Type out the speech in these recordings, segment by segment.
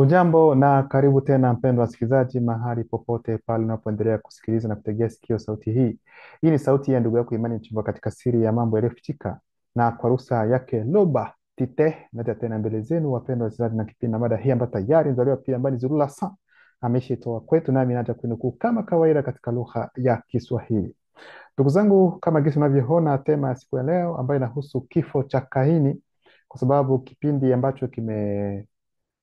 Ujambo na karibu tena mpendwa msikilizaji, mahali popote pale unapoendelea kusikiliza na kutegea sikio sauti hii. Hii ni sauti ya ndugu yako Imani Mchimba katika siri ya mambo yaliyofichika, na kwa ruhusa yake Loba Tite naja tena mbele zenu wapendwa wasikilizaji, na kipindi na mada hii ambayo tayari nzaliwa pia ambayo ni Zurula Sa ameshitoa kwetu, nami naja kuinukuu kama kawaida katika lugha ya Kiswahili. Ndugu zangu, kama jinsi unavyoona tema ya siku ya leo ambayo inahusu kifo cha Kaini, kwa sababu kipindi ambacho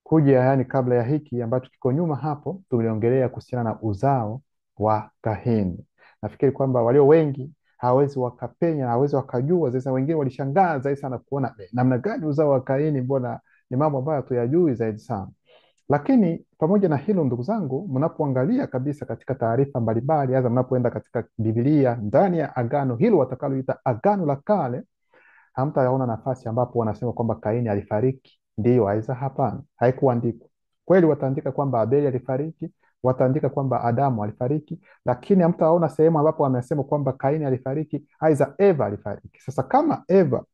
kuja yani kabla ya hiki ambacho kiko nyuma hapo tuliongelea kuhusiana na uzao wa Kahini. Nafikiri kwamba walio wengi hawawezi wakapenya, hawawezi wakajua. Sasa wengine walishangaa zaidi sana kuona namna gani uzao wa Kahini, mbona ni mambo ambayo hatuyajui zaidi sana. Lakini pamoja na hilo, ndugu zangu, mnapoangalia kabisa katika taarifa mbalimbali, hasa mnapoenda katika Biblia ndani ya agano hilo watakaloita agano la kale, hamtaona nafasi ambapo wanasema kwamba Kaini alifariki. Ndiyo aiza? Hapana, haikuandikwa. Kweli wataandika kwamba Abeli alifariki, wataandika kwamba Adamu alifariki, lakini hamtaona sehemu ambapo wamesema kwamba Kaini alifariki, aiza Eva alifariki. Sasa kama Eva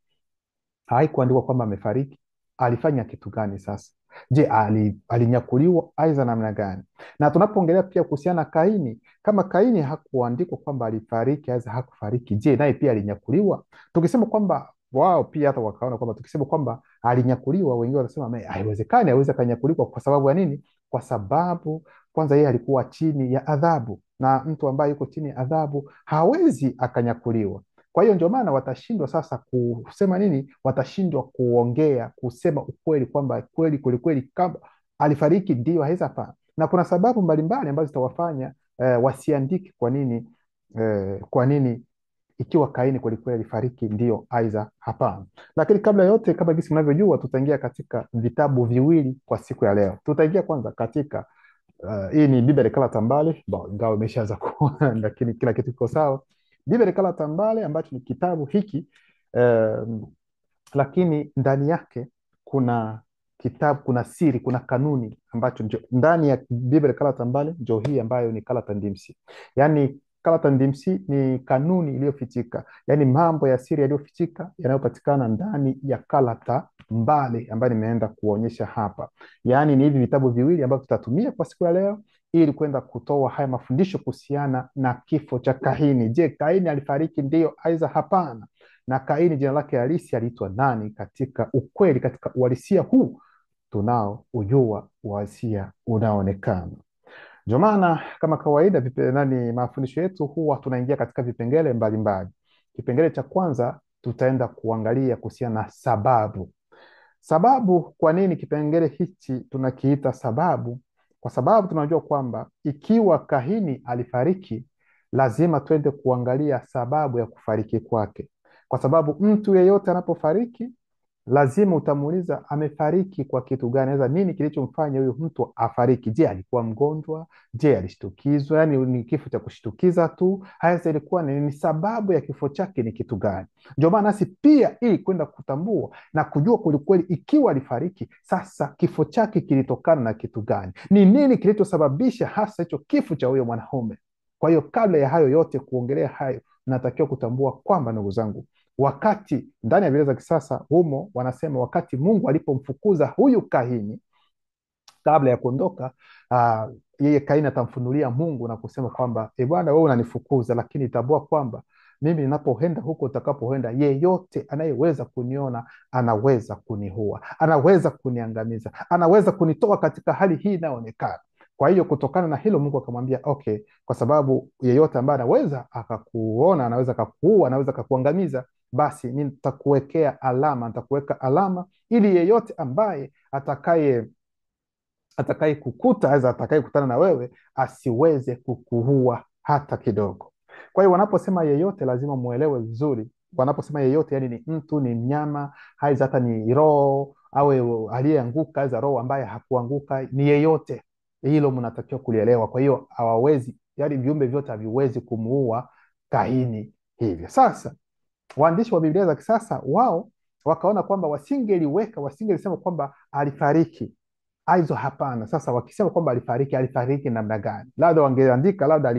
haikuandikwa kwamba amefariki, alifanya kitu gani sasa? Je, alinyakuliwa aiza namna gani? Na tunapoongelea pia kuhusiana na Kaini, kama Kaini hakuandikwa kwamba alifariki aiza hakufariki, je, naye pia alinyakuliwa? Tukisema kwamba wao pia hata wakaona kwamba tukisema kwamba alinyakuliwa, wengine wanasema haiwezekani, hawezi akanyakuliwa. Kwa sababu ya nini? Kwa sababu kwanza yeye alikuwa chini ya adhabu, na mtu ambaye yuko chini ya adhabu hawezi akanyakuliwa. Kwa hiyo ndio maana watashindwa sasa kusema nini, watashindwa kuongea kusema ukweli kwamba kweli kwelikweli kama alifariki ndio haweza. Hapana, na kuna sababu mbalimbali ambazo zitawafanya wasiandike. Kwa nini? Kwa nini ikiwa Kaini kwelikweli alifariki ndio aiza? Hapana. Lakini kabla ya yote, kama jinsi mnavyojua, tutaingia katika vitabu viwili kwa siku ya leo. Tutaingia kwanza katika hii ni Biblia Lekala Tambale, ingawa imeshaanza kuona lakini kila kitu kiko sawa. Biblia Lekala Tambale ambacho ni kitabu hiki um, lakini ndani yake kuna kitabu, kuna siri, kuna kanuni ambacho ndani ya Biblia Lekala Tambale ndio hii ambayo ni Kalata Ndimsi. Yaani Kalata Ndimsi ni kanuni iliyofichika, yaani mambo ya siri yaliyofichika yanayopatikana ndani ya Kalata Mbale ambayo nimeenda kuonyesha hapa. Yaani ni hivi vitabu viwili ambavyo tutatumia kwa siku ya leo ili kwenda kutoa haya mafundisho kuhusiana na kifo cha Kaini. Je, Kaini alifariki ndio aiza? Hapana. Na Kaini jina lake halisi aliitwa nani katika ukweli, katika uhalisia huu tunao ujua uhalisia unaoonekana. Ndio maana kama kawaida mafundisho yetu huwa tunaingia katika vipengele mbalimbali. Kipengele cha kwanza tutaenda kuangalia kuhusiana na sababu. Sababu, kwa nini kipengele hichi tunakiita sababu? Kwa sababu tunajua kwamba ikiwa Kaini alifariki, lazima twende kuangalia sababu ya kufariki kwake, kwa sababu mtu yeyote anapofariki lazima utamuuliza amefariki kwa kitu gani? Sasa nini kilichomfanya huyu mtu afariki? Je, alikuwa mgonjwa? Je, alishtukizwa? Yani ni kifo cha kushtukiza tu? Haya, ilikuwa ni sababu ya kifo chake ni kitu gani? Ndio maana nasi pia, ili kwenda kutambua na kujua kwelikweli ikiwa alifariki, sasa kifo chake kilitokana na kitu gani, ni nini kilichosababisha hasa hicho kifo cha huyo mwanaume. Kwa hiyo kabla ya hayo yote, kuongelea hayo, natakiwa kutambua kwamba, ndugu zangu, wakati ndani ya Biblia za kisasa humo wanasema wakati Mungu alipomfukuza huyu Kaini, kabla ya kuondoka, yeye Kaini atamfunulia Mungu na kusema kwamba Bwana, wewe unanifukuza, lakini tambua kwamba mimi ninapoenda huko utakapoenda, yeyote anayeweza kuniona anaweza kuniua, anaweza kuniangamiza, anaweza kunitoa katika hali hii inayoonekana. Kwa hiyo kutokana na hilo, Mungu akamwambia okay, kwa sababu yeyote ambaye anaweza akakuona, anaweza akakuua, anaweza akakuangamiza, basi nitakuwekea alama, nitakuweka alama ili yeyote ambaye atakaye kukuta aza atakaye kutana na wewe asiweze kukuua hata kidogo. Kwa hiyo wanaposema yeyote, lazima muelewe vizuri. Wanaposema yeyote, yani ni mtu, ni mnyama, haiza hata ni roho au aliyeanguka, haiza roho ambaye hakuanguka, ni yeyote. Hilo mnatakiwa kulielewa. Kwa hiyo hawawezi, yani viumbe vyote haviwezi kumuua Kaini hivyo. Sasa waandishi wa Biblia za kisasa wao wakaona kwamba wasingelisema kwamba alifariki aizo. Hapana. Sasa wakisema kwamba alifariki namna gani? Labda wangeandika labda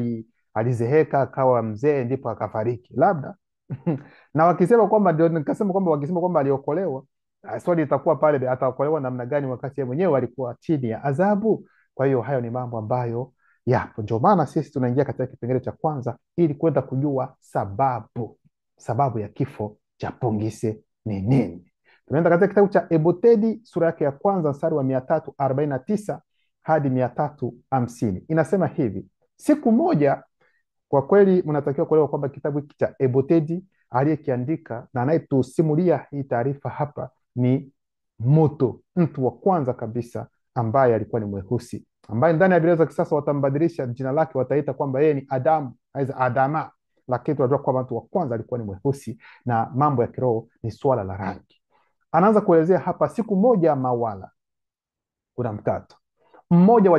alizeheka akawa mzee ndipo akafariki labda na wakisema kwamba ndio nikasema kwamba wakisema kwamba aliokolewa, Swali litakuwa pale, ataokolewa namna gani wakati yeye mwenyewe alikuwa chini ya adhabu? Kwa hiyo hayo ni mambo ambayo yapo. Ndio maana sisi tunaingia katika kipengele cha kwanza ili kwenda kujua sababu ya kifo cha Pongise ni nini. Tunaenda katika kitabu cha Ebotedi sura yake ya kwanza mstari wa 349 hadi 350. Inasema hivi: siku moja, kwa kweli mnatakiwa kuelewa kwamba kitabu hiki cha Ebotedi aliyekiandika na anayetusimulia hii taarifa hapa ni Moto, mtu wa kwanza kabisa ambaye alikuwa ni mweusi, ambaye ndani ya Biblia za kisasa watambadilisha jina lake, wataita kwamba yeye ni Adamu au Adama, lakini tunajua kwamba mtu wa kwanza alikuwa ni mweusi, na mambo ya kiroho ni swala la rangi. Anaanza kuelezea hapa: siku moja Mawala, kuna mkato, mmoja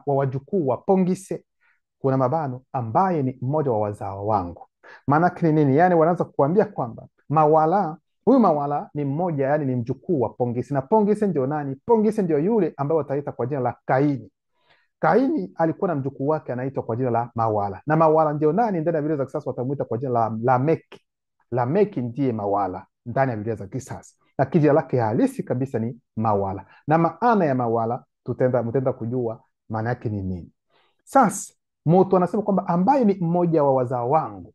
wa wajukuu wa Pongise, kuna mabano, ambaye ni mmoja wa wazao wangu. Maanake ni nini? Yani wanaanza kuambia kwamba huyu Mawala ni mmoja, yani ni mjukuu wa Pongise. Na Pongise ndio nani? Pongise ndio yule ambaye wataita kwa jina la Kaini. Kaini alikuwa na mjukuu wake anaitwa kwa jina la Mawala, na Mawala ndio nani? Ndani ya Biblia za kisasa watamuita kwa jina la Lameki. Lameki ndiye Mawala ndani ya Biblia za kisasa, lakini jina lake halisi kabisa ni Mawala, na maana ya Mawala mtaenda kujua maana yake ni nini. Sasa Moto anasema kwamba ambaye ni mmoja wa wazao wangu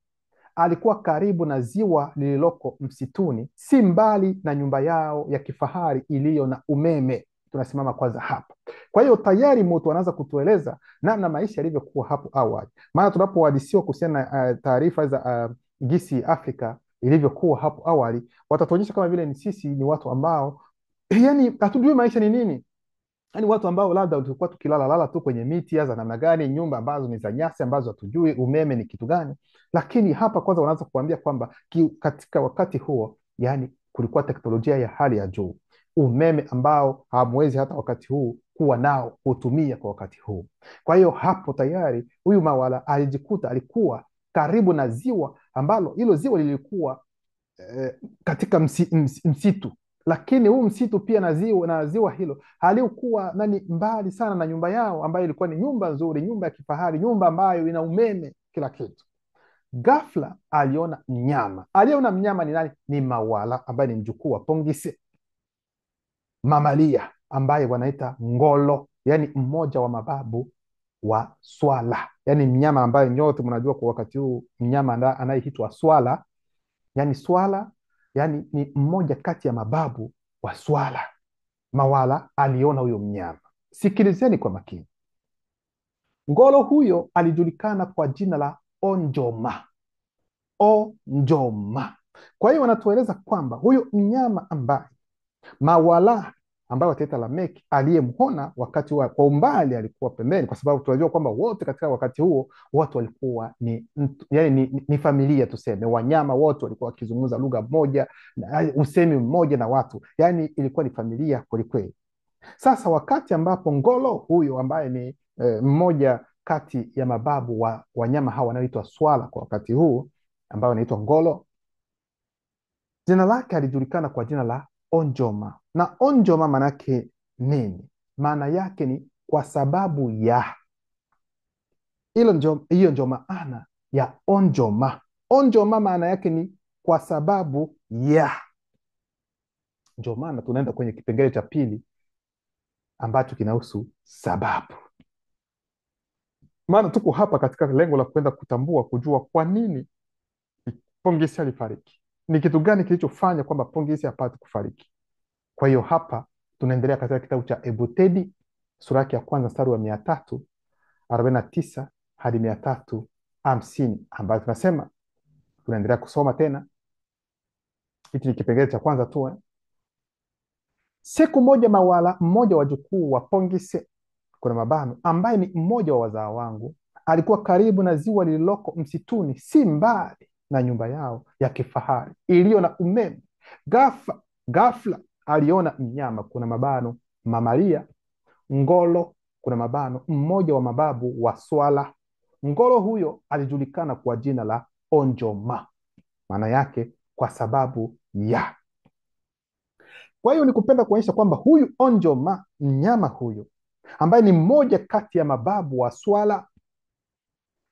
alikuwa karibu na ziwa lililoko msituni, si mbali na nyumba yao ya kifahari iliyo na umeme. Tunasimama kwanza hapa. Kwa hiyo tayari Moto anaanza kutueleza namna maisha yalivyokuwa hapo awali, maana tunapohadisiwa kuhusiana na taarifa za gisi Afrika ilivyokuwa hapo awali, watatuonyesha kama vile sisi ni watu ambao yani hatujui maisha ni nini. Yani watu ambao labda tulikuwa tukilala tu kwenye miti za namna gani, nyumba ambazo ni za nyasi ambazo hatujui umeme ni kitu gani. Lakini hapa kwanza wanaanza kuambia kwamba katika wakati huo, yani kulikuwa teknolojia ya hali ya juu, umeme ambao hamwezi hata wakati huu kuwa nao kutumia kwa wakati huu. Kwa hiyo hapo tayari huyu Mawala alijikuta alikuwa karibu na ziwa, ambalo hilo ziwa lilikuwa katika msitu, lakini huu msitu pia na ziwa hilo halikuwa mbali sana na nyumba yao, ambayo ilikuwa ni nyumba nzuri, nyumba ya kifahari, nyumba ambayo ina umeme, kila kitu. Ghafla aliona mnyama. Ni nani? Ni Mawala ambaye ni mjukuu wa Pongise, mamalia ambaye wanaita ngolo, yani mmoja wa mababu wa swala, yani mnyama ambaye nyote mnajua kwa wakati huu mnyama anayeitwa swala, yani swala, yani ni mmoja kati ya mababu wa swala. Mawala aliona huyo mnyama. Sikilizeni kwa makini. Ngolo huyo alijulikana kwa jina la Onjoma. Kwa hiyo wanatueleza kwamba huyo mnyama ambaye Mawala ambaye wataita Lameki aliyemwona wakati kwa umbali alikuwa pembeni, kwa sababu tunajua kwamba wote katika wakati huo watu walikuwa ni familia, tuseme wanyama wote walikuwa wakizungumza lugha moja na usemi mmoja na watu, yani ilikuwa ni familia kwelikweli. Sasa wakati ambapo ngolo huyo ambaye ni mmoja kati ya mababu wa wanyama hawa wanaoitwa swala kwa wakati huu, ambao anaitwa ngolo, jina lake alijulikana kwa jina la Onjoma. Na Onjoma maana yake nini? Maana yake ni kwa sababu ya. Hiyo ndio maana ya Onjoma. Onjoma maana yake ni kwa sababu ya. Ndio maana tunaenda kwenye kipengele cha pili ambacho kinahusu sababu. Maana tuko hapa katika lengo la kwenda kujua kwa nini Pongise alifariki. Ni kitu gani kilichofanya kwamba Pongise apate kufariki? Kwa hiyo hapa tunaendelea katika kitabu cha Ebotedi sura yake ya kwanza mstari wa 349 hadi 350, ambayo tunasema, tunaendelea kusoma tena. Hiki ni kipengele cha kwanza tu. Siku moja Mawala, mmoja wa wajukuu wa Pongise, kuna mabano, ambaye ni mmoja wa wazao wangu, alikuwa karibu na ziwa lililoko msituni, si mbali na nyumba yao ya kifahari iliyo na umeme. Ghafla aliona mnyama, kuna mabano, mamalia, ngolo, kuna mabano, mmoja wa mababu wa swala. Ngolo huyo alijulikana kwa jina la Onjoma, maana yake kwa sababu ya. Kwa hiyo ni kupenda kuonyesha kwamba huyu Onjoma, mnyama huyu ambaye ni mmoja kati ya mababu wa swala,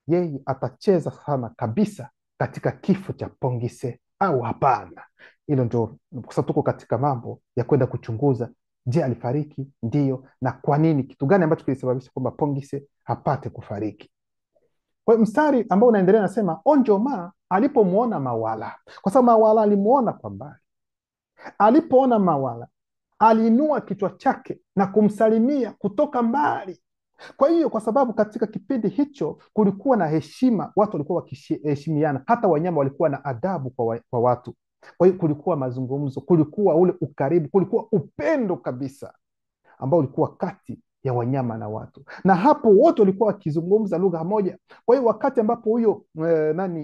yeye atacheza sana kabisa katika kifo cha Pongise au hapana? Hilo ndio, kwa sababu tuko katika mambo ya kwenda kuchunguza, je, alifariki? Ndiyo. Na kwa nini? Kitu gani ambacho kilisababisha kwamba Pongise apate kufariki? Kwa hiyo mstari ambao unaendelea nasema, Onjoma alipomwona Mawala, kwa sababu Mawala alimuona kwa mbali. Alipoona Mawala, aliinua kichwa chake na kumsalimia kutoka mbali. Kwa hiyo, kwa sababu katika kipindi hicho kulikuwa na heshima, watu walikuwa wakiheshimiana, hata wanyama walikuwa na adabu kwa watu. Kwa hiyo kulikuwa mazungumzo, kulikuwa ule ukaribu, kulikuwa upendo kabisa ambao ulikuwa kati ya wanyama na watu, na hapo wote walikuwa wakizungumza lugha moja. Kwa hiyo wakati ambapo huyo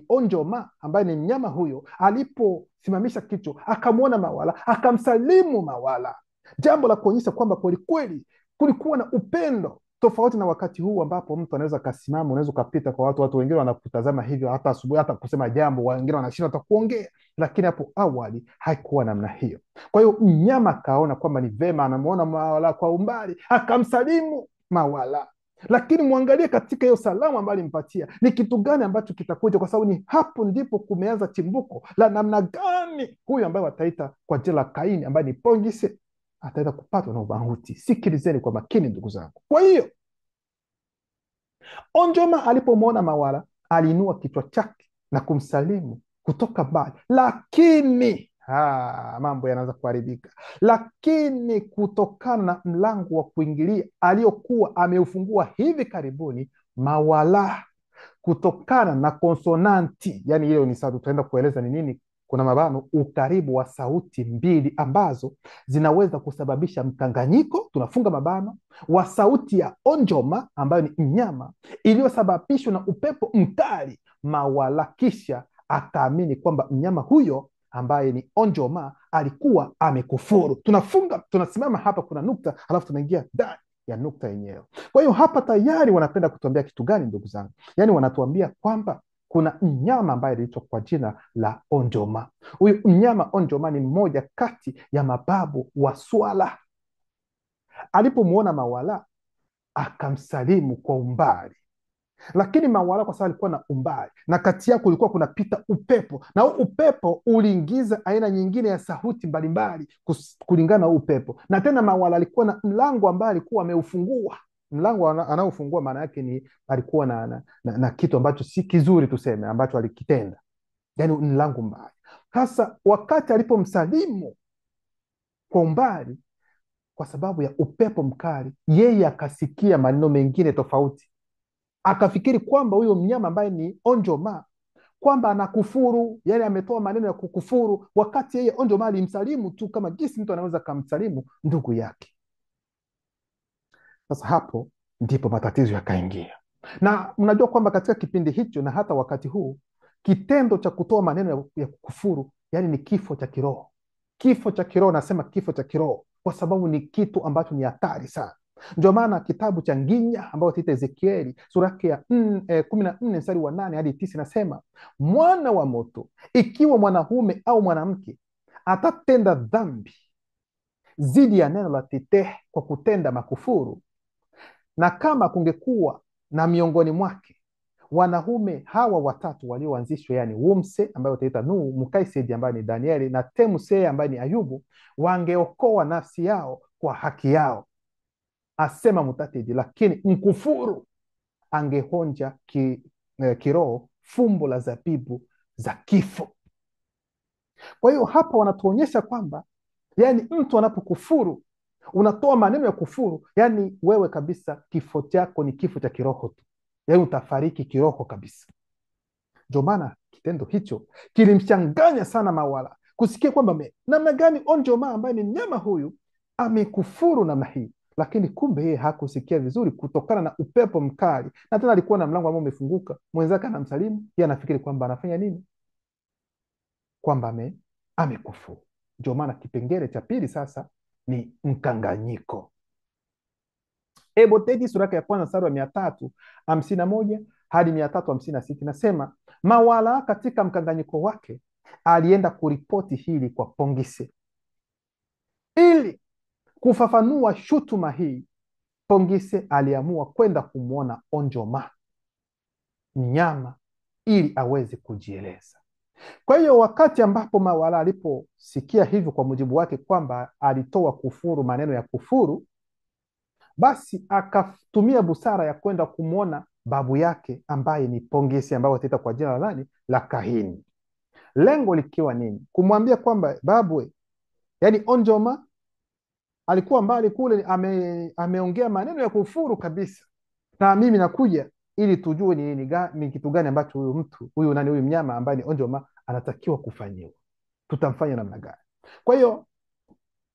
Onjoma ambaye ni mnyama huyo aliposimamisha kichwa akamwona Mawala, akamsalimu Mawala, jambo la kuonyesha kwamba kwelikweli kulikuwa na upendo, tofauti na wakati huu ambapo mtu anaweza kasimama, unaweza ukapita kwa watu wengine wanakutazama hivyo, hata asubuhi, hata kusema jambo wengine wanashinda hata kuongea, lakini hapo awali haikuwa namna hiyo. Kwa hiyo mnyama akaona kwamba ni vema, anamuona Mawala kwa umbali, akamsalimu Mawala. Lakini mwangalie katika hiyo salamu ambayo alimpatia, ni kitu gani ambacho kitakuja, kwa sababu ni hapo ndipo kumeanza chimbuko la namna gani huyu ambaye wataita kwa jina la Kaini, ambaye ni Pongise, ataenda kupatwa na umauti. Sikilizeni kwa makini ndugu zangu. Kwa hiyo Onjoma alipomwona Mawala aliinua kichwa chake na kumsalimu kutoka mbali, lakini mambo yanaanza kuharibika. Lakini kutokana na mlango wa kuingilia aliyokuwa ameufungua hivi karibuni, Mawala, kutokana na konsonanti, yani hiyo ni sauti, tutaenda kueleza ni nini, kuna mabano, ukaribu wa sauti mbili ambazo zinaweza kusababisha mkanganyiko, tunafunga mabano, wa sauti ya Onjoma ambayo ni mnyama iliyosababishwa na upepo mkali. Mawala kisha akaamini kwamba mnyama huyo ambaye ni Onjoma alikuwa amekufuru. Tunasimama hapa, kuna nukta, alafu tunaingia ndani ya nukta yenyewe. Kwa hiyo hapa tayari wanapenda kutuambia kitu gani ndugu zangu? Yaani wanatuambia kwamba kuna mnyama ambaye aliitwa kwa jina la Onjoma. Huyu mnyama Onjoma ni mmoja kati ya mababu wa swala. Alipomwona Mawala akamsalimu kwa umbali, lakini Mawala kwa sababu alikuwa na umbali na kati yao kulikuwa kunapita upepo, na huu upepo uliingiza aina nyingine ya sauti mbalimbali kulingana na upepo. Na tena Mawala alikuwa na mlango ambao alikuwa ameufungua. Mlango anaofungua maana yake ni alikuwa na kitu ambacho si kizuri, tuseme, ambacho alikitenda, yani mlango mbaya. Sasa wakati alipomsalimu kwa umbali, kwa sababu ya upepo mkali, yeye akasikia maneno mengine tofauti, akafikiri kwamba huyo mnyama ambaye ni Onjoma kwamba anakufuru, yani ametoa maneno ya kukufuru, wakati yeye Onjoma alimsalimu tu kama jinsi mtu anaweza kumsalimu ndugu yake. Sasa hapo ndipo matatizo yakaingia, na mnajua kwamba katika kipindi hicho na hata wakati huu, kitendo cha kutoa maneno ya kukufuru, yani ni kifo cha kiroho. Kifo cha kiroho, nasema kifo cha kiroho kwa sababu ni kitu ambacho ni hatari sana. Ndio maana kitabu cha Nginya ambayo tuita Ezekieli sura yake ya 14 mstari wa 8 hadi 9 nasema, mwana wa moto, ikiwa mwanamume au mwanamke atatenda dhambi zidi ya neno la Teteh kwa kutenda makufuru, na kama kungekuwa na miongoni mwake wanaume hawa watatu walioanzishwa, yani Wumse ambayo utaita Nuhu, Mukaisedi ambaye ni Danieli, na Temuse ambaye ni Ayubu, wangeokoa nafsi yao kwa haki yao, asema Mutatedi, lakini mkufuru angehonja kiroho fumbo la zabibu za kifo. Kwa hiyo hapa wanatuonyesha kwamba yani mtu anapokufuru, unatoa maneno ya kufuru, yani wewe kabisa kifo chako ni kifo cha kiroho tu, yani utafariki kiroho kabisa. Ndio maana kitendo hicho kilimchanganya sana Mawala, kusikia kwamba namna gani Onjoma ambaye ni mnyama huyu amekufuru namna hii, lakini kumbe yeye hakusikia vizuri kutokana na upepo mkali, na tena alikuwa na mlango ambao umefunguka. Mwenzake anamsalimu, yeye anafikiri kwamba anafanya nini, kwamba amekufuru. Ndio maana kipengele cha pili sasa ni mkanganyiko. Ebotedi sura ya kwanza mstari wa 351 hadi 356 nasema, Mawala katika mkanganyiko wake alienda kuripoti hili kwa Pongise. Ili kufafanua shutuma hii, Pongise aliamua kwenda kumwona Onjoma mnyama ili aweze kujieleza. Kwa hiyo wakati ambapo Mawala aliposikia hivyo, kwa mujibu wake kwamba alitoa kufuru, maneno ya kufuru, basi akatumia busara ya kwenda kumwona babu yake ambaye ni Pongesi, ambayo wataita kwa jina la nani, la Kahini. Lengo likiwa nini? Kumwambia kwamba babwe, yani Onjoma alikuwa mbali kule, ameongea maneno ya kufuru kabisa, na mimi nakuja ili tujue ni kitu gani ambacho huyu mtu huyu nani huyu mnyama ambaye ni Onjoma anatakiwa kufanyiwa, tutamfanya namna gani? Kwa hiyo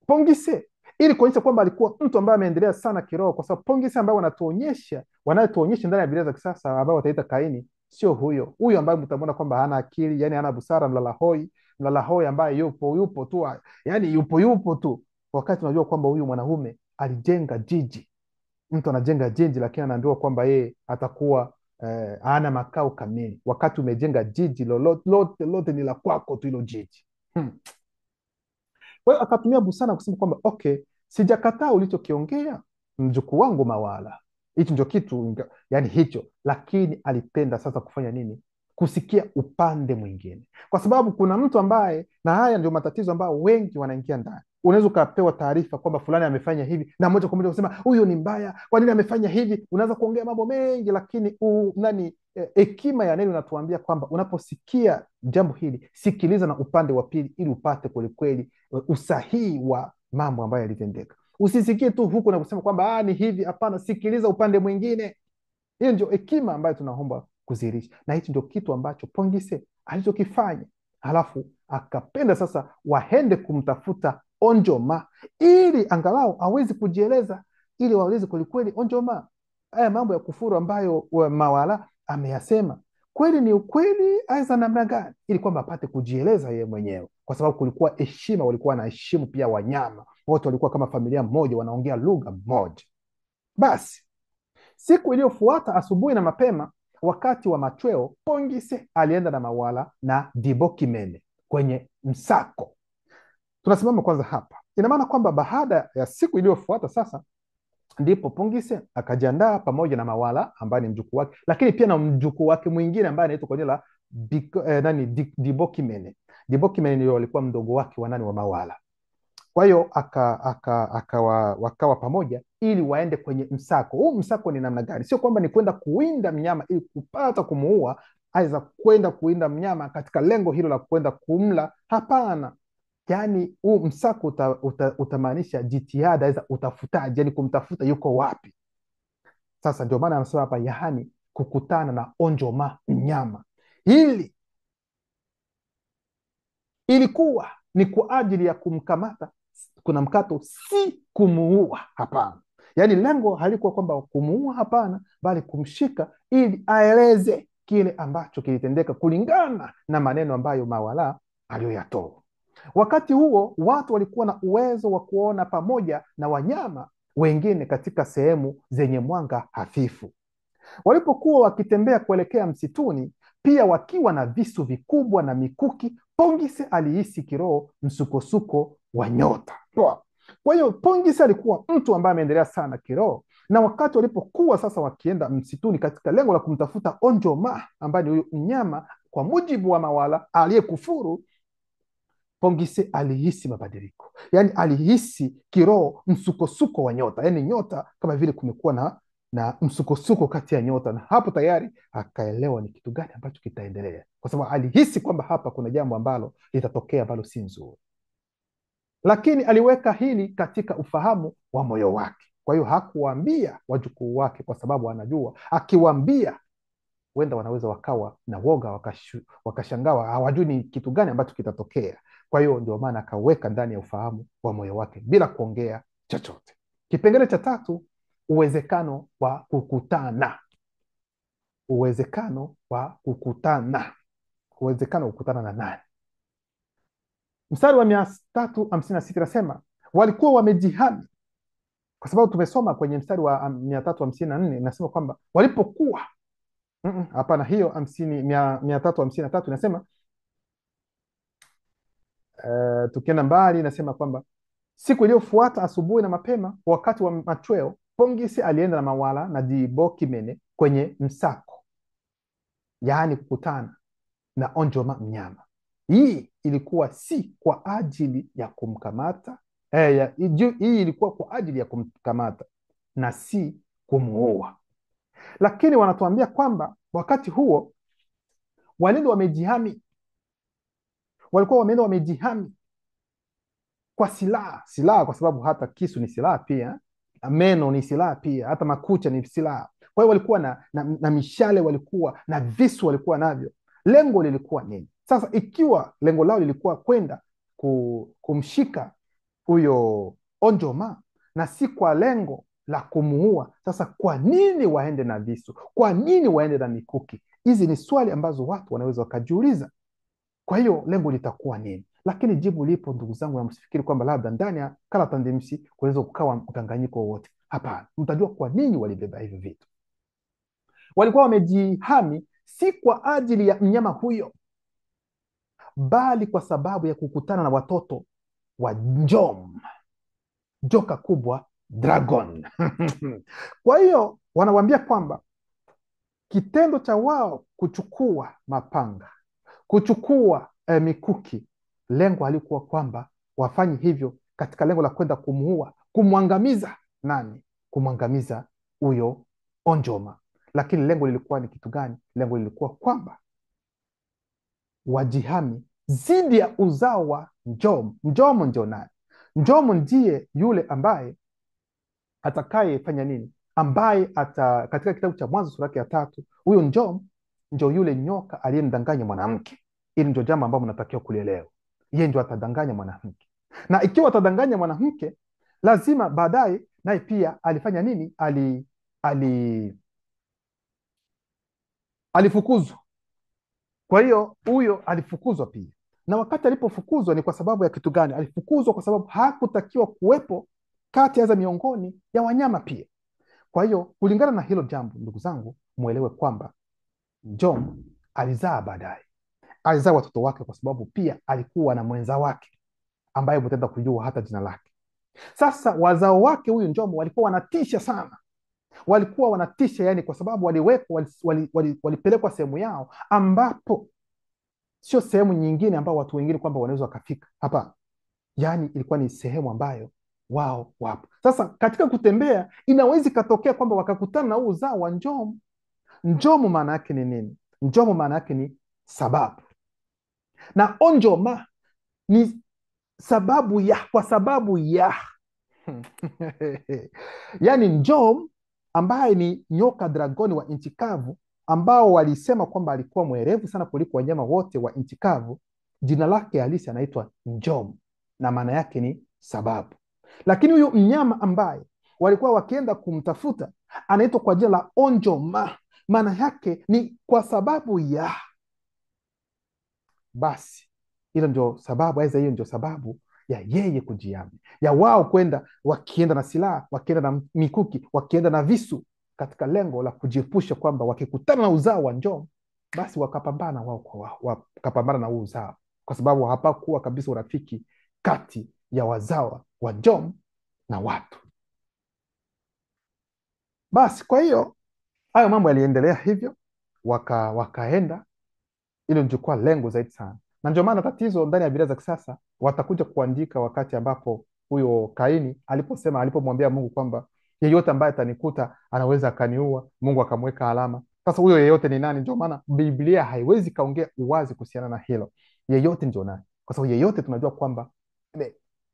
Pongise, ili kuonyesha kwamba alikuwa mtu ambaye ameendelea sana kiroho, kwa sababu Pongise ambaye wanayotuonyesha ndani ya Biblia za kisasa ambao wataita Kaini, sio huyo ambaye mtamwona kwamba hana akili, yani hana busara, mlala hoi ambaye yupo tu, yani yupo tu, wakati unajua kwamba huyu mwanaume alijenga jiji. Mtu anajenga jiji lakini anaambiwa kwamba yeye atakuwa hana makao kamili, wakati umejenga jiji lote ni la kwako tu hilo jiji. Kwa hiyo akatumia busara kusema kwamba okay, sijakataa ulichokiongea mjukuu wangu Mawala, hicho ndio kitu, yani hicho, lakini alipenda sasa kufanya nini? Kusikia upande mwingine, kwa sababu kuna mtu ambaye, na haya ndio matatizo ambayo wengi wanaingia ndani. Unaweza ukapewa taarifa kwamba fulani amefanya hivi, na moja kwa moja kusema huyo ni mbaya, kwa nini amefanya hivi? Unaweza kuongea mambo mengi, lakini hekima ya neno inatuambia kwamba unaposikia jambo hili, sikiliza na upande wa pili, ili upate kwelikweli usahihi wa mambo ambayo yalitendeka. Usisikie tu huku na kusema kwamba ni hivi. Hapana, sikiliza upande mwingine. Hiyo ndio hekima ambayo tunaomba kuzirisha, na hichi ndio kitu ambacho Pongise alichokifanya. Halafu akapenda sasa waende kumtafuta Onjoma ili angalau awezi kujieleza, ili waweze kwelikweli Onjoma haya mambo ya kufuru ambayo Mawala ameyasema kweli ni ukweli aza namna gani, ili kwamba apate kujieleza yeye mwenyewe, kwa sababu kulikuwa heshima, walikuwa wanaheshimu pia wanyama wote, walikuwa kama familia moja, wanaongea lugha moja. Basi siku iliyofuata asubuhi na mapema, wakati wa machweo, Pongise alienda na Mawala na Dibokimene kwenye msako. Tunasimama kwanza hapa, ina maana kwamba baada ya siku iliyofuata sasa ndipo Pongise akajiandaa pamoja na Mawala ambaye ni mjukuu wake, lakini pia na mjukuu wake mwingine ambaye anaitwa kwa jina la Dibokimene. Dibokimene ndio alikuwa mdogo wake wa Mawala. Kwa hiyo wakawa pamoja ili waende kwenye msako. Huu msako ni namna gani? Sio kwamba ni kwenda kuwinda mnyama ili kupata kumuua, aidha kwenda kuwinda mnyama katika lengo hilo la kwenda kumla. Hapana, yani huu msako utamaanisha jitihada, aidha utafutaji, yani kumtafuta yuko wapi. Sasa ndio maana anasema hapa, yaani kukutana na Onjoma mnyama. Hili ilikuwa ni kwa ajili ya kumkamata, kuna mkato, si kumuua. Hapana, yaani lengo halikuwa kwamba kumuua, hapana, bali kumshika ili aeleze kile ambacho kilitendeka kulingana na maneno ambayo Mawala aliyoyatoa. Wakati huo watu walikuwa na uwezo wa kuona pamoja na wanyama wengine katika sehemu zenye mwanga hafifu. Walipokuwa wakitembea kuelekea msituni, pia wakiwa na visu vikubwa na mikuki, Pongise alihisi kiroho msukosuko wa nyota. Kwa hiyo Pongise alikuwa mtu ambaye ameendelea sana kiroho, na wakati walipokuwa sasa wakienda msituni katika lengo la kumtafuta Onjoma ambaye ni huyu mnyama kwa mujibu wa Mawala aliyekufuru, Pongise alihisi mabadiliko, yaani alihisi kiroho msukosuko wa nyota, yaani nyota kama vile kumekuwa na msukosuko kati ya nyota, na hapo tayari akaelewa ni kitu gani ambacho kitaendelea, kwa sababu alihisi kwamba hapa kuna jambo ambalo litatokea ambalo si nzuri, lakini aliweka hili katika ufahamu wa moyo wake. Kwa hiyo hakuwaambia wajukuu wake, kwa sababu anajua akiwaambia huenda wanaweza wakawa na woga, wakashangawa, hawajui ni kitu gani ambacho kitatokea. Kwa hiyo ndio maana akaweka ndani ya ufahamu wa moyo wake bila kuongea chochote. Kipengele cha tatu, uwezekano wa kukutana. Uwezekano wa kukutana. Uwezekano wa kukutana na nani? Mstari wa 356 nasema walikuwa wamejihami, kwa sababu tumesoma kwenye mstari wa 354 nasema kwamba walipokuwa hapana, hiyo 353 inasema tukienda mbali inasema kwamba siku iliyofuata asubuhi na mapema, wakati wa machweo, Pongise alienda na Mawala na Dibokimene kwenye msako, yaani kukutana na Onjoma mnyama. Hii ilikuwa si kwa ajili ya kumkamata hii ilikuwa kwa ajili ya kumkamata na si kumuua. Lakini wanatuambia kwamba wakati huo walikuwa wamejihami kwa silaha, kwa sababu hata kisu ni silaha pia, meno ni silaha pia, hata makucha ni silaha. Kwa hiyo walikuwa na mishale, walikuwa na visu, walikuwa navyo. Lengo lilikuwa nini? Sasa ikiwa lengo lao lilikuwa kwenda kumshika huyo Onjoma na si kwa lengo la kumuua, sasa kwa nini waende na visu? Kwa nini waende na mikuki? Hizi ni swali ambazo watu wanaweza wakajiuliza. Kwa hiyo lengo litakuwa nini? Lakini jibu lipo, ndugu zangu, na msifikiri kwamba labda ndani ya Karata Ndimsi kunaweza kukawa mkanganyiko wowote. Hapana, mtajua kwa nini walibeba hivi vitu. Walikuwa wamejihami si kwa ajili ya mnyama huyo, bali kwa sababu ya kukutana na watoto wa Njom, joka kubwa, dragon. Kwa hiyo wanawambia kwamba kitendo cha wao kuchukua mapanga, kuchukua mikuki, lengo halikuwa kwamba wafanye hivyo katika lengo la kwenda kumuua, kumwangamiza nani? Kumwangamiza huyo Onjoma. Lakini lengo lilikuwa ni kitu gani? Lengo lilikuwa kwamba wajihami dhidi ya uzao wa Njom. Njom ndio nani? Njom ndiye yule ambaye atakayefanya nini? Ambaye katika kitabu cha Mwanzo sura ya 3, huyo Njom ndio yule nyoka aliyemdanganya mwanamke. Hili ndio jambo ambalo mnatakiwa kulielewa. Yeye ndio atadanganya mwanamke, na ikiwa atadanganya mwanamke, lazima baadaye naye pia alifanya nini? Alifukuzwa. Kwa hiyo huyo alifukuzwa pia, na wakati alipofukuzwa ni kwa sababu ya kitu gani? Alifukuzwa kwa sababu hakutakiwa kuwepo kati ya miongoni ya wanyama pia. Kwa hiyo kulingana na hilo jambo, ndugu zangu, muelewe kwamba Njom alizaa baadaye, alizaa watoto wake, kwa sababu pia alikuwa na mwenza wake ambaye mtaenda kujua hata jina lake. Sasa wazao wake huyu Njom walikuwa wanatisha sana, walikuwa wanatisha, yani kwa sababu walipelekwa sehemu yao ambapo sio sehemu nyingine ambao watu wengine kwamba wanaweza wakafika. Hapa yani ilikuwa ni sehemu ambayo wao wapo. Sasa katika kutembea, inaweza ikatokea kwamba wakakutana na huu uzao wa Njom. Njom maana yake ni nini? Njom maana yake ni sababu, na Onjoma ni sababu ya, kwa sababu ya yani Njom ambaye ni nyoka dragoni wa nchi kavu, ambao walisema kwamba alikuwa mwerevu sana kuliko wanyama wote wa nchi kavu. Jina lake halisi anaitwa Njom, na maana yake ni sababu. Lakini huyo mnyama ambaye walikuwa wakienda kumtafuta anaitwa kwa jina la Onjoma, maana yake ni kwa sababu ya. Basi hilo ndio sababu, aidha hiyo ndio sababu ya yeye kujihami, ya wao kwenda, wakienda na silaha, wakienda na mikuki, wakienda na visu, katika lengo la kujiepusha kwamba wakikutana na uzao wa Njom, basi wakapambana wao kwa wao, wakapambana na huu uzao, kwa sababu hapakuwa kabisa urafiki kati ya wazao wa Njom na watu. Basi kwa hiyo hayo mambo yaliendelea hivyo, wakaenda. Hilo ndio kwa lengo zaidi sana, na ndio maana tatizo ndani ya Biblia za kisasa watakuja kuandika wakati ambapo huyo Kaini alipomwambia Mungu kwamba yeyote ambaye atanikuta anaweza akaniua, Mungu akamweka alama. Sasa huyo yeyote ni nani? Ndio maana Biblia haiwezi kaongea uwazi kuhusiana na hilo. Yeyote ndio nani? Kwa sababu yeyote tunajua kwamba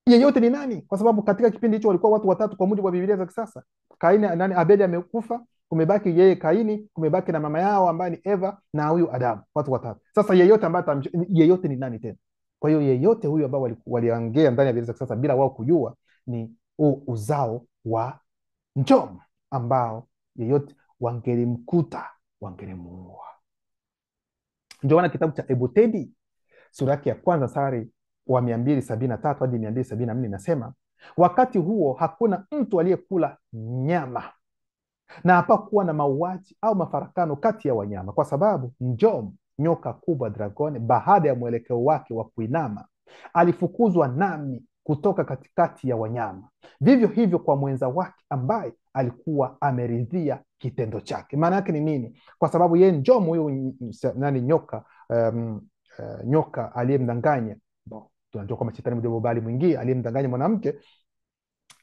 yeyote ni nani, kwa sababu katika kipindi hicho walikuwa watu watatu kwa mujibu wa Biblia za kisasa. Kaini nani? Abeli amekufa, kumebaki yeye Kaini, kumebaki na mama yao ambaye ni Eva, na huyu Adamu, watu watatu. Sasa yeyote ambaye yeyote ni nani tena? Kwa hiyo yeyote huyu ambao waliongea ndani ya Biblia za kisasa bila wao kujua ni uzao wa Njom, ambao yeyote wangelimkuta wangelimuua. Ndio maana kitabu cha Ebutedi sura yake ya 1 mstari wa 273 hadi 274 nasema, wakati huo hakuna mtu aliyekula nyama na hapakuwa na mauaji au mafarakano kati ya wanyama, kwa sababu Njom, nyoka kubwa dragoni, baada ya mwelekeo wake wa kuinama, alifukuzwa nami kutoka katikati ya wanyama. Vivyo hivyo kwa mwenza wake ambaye alikuwa ameridhia kitendo chake. Maana yake ni nini? Kwa sababu yeye Njom huyo nani nyoka nyoka aliyemdanganya, tunajua kwamba shetani mdogo bali mwingie aliyemdanganya mwanamke,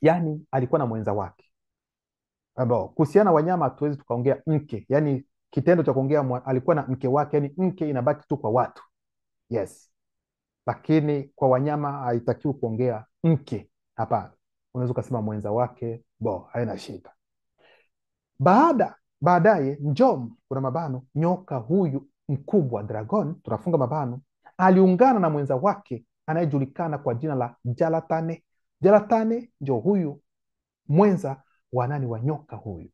yani alikuwa na mwenza wake. Kuhusiana wanyama hatuwezi tukaongea mke, yani kitendo cha kuongea alikuwa na mke wake, yani mke inabaki tu kwa watu, yes, lakini kwa wanyama haitakiwi kuongea mke, hapana. Unaweza ukasema mwenza wake, haina shida. Baadaye Njom, kuna mabano, nyoka huyu mkubwa dragon, tunafunga mabano, aliungana na mwenza wake anayejulikana kwa jina la Jalatane. Jalatane ndio huyu mwenza wa nani, wa nyoka huyu,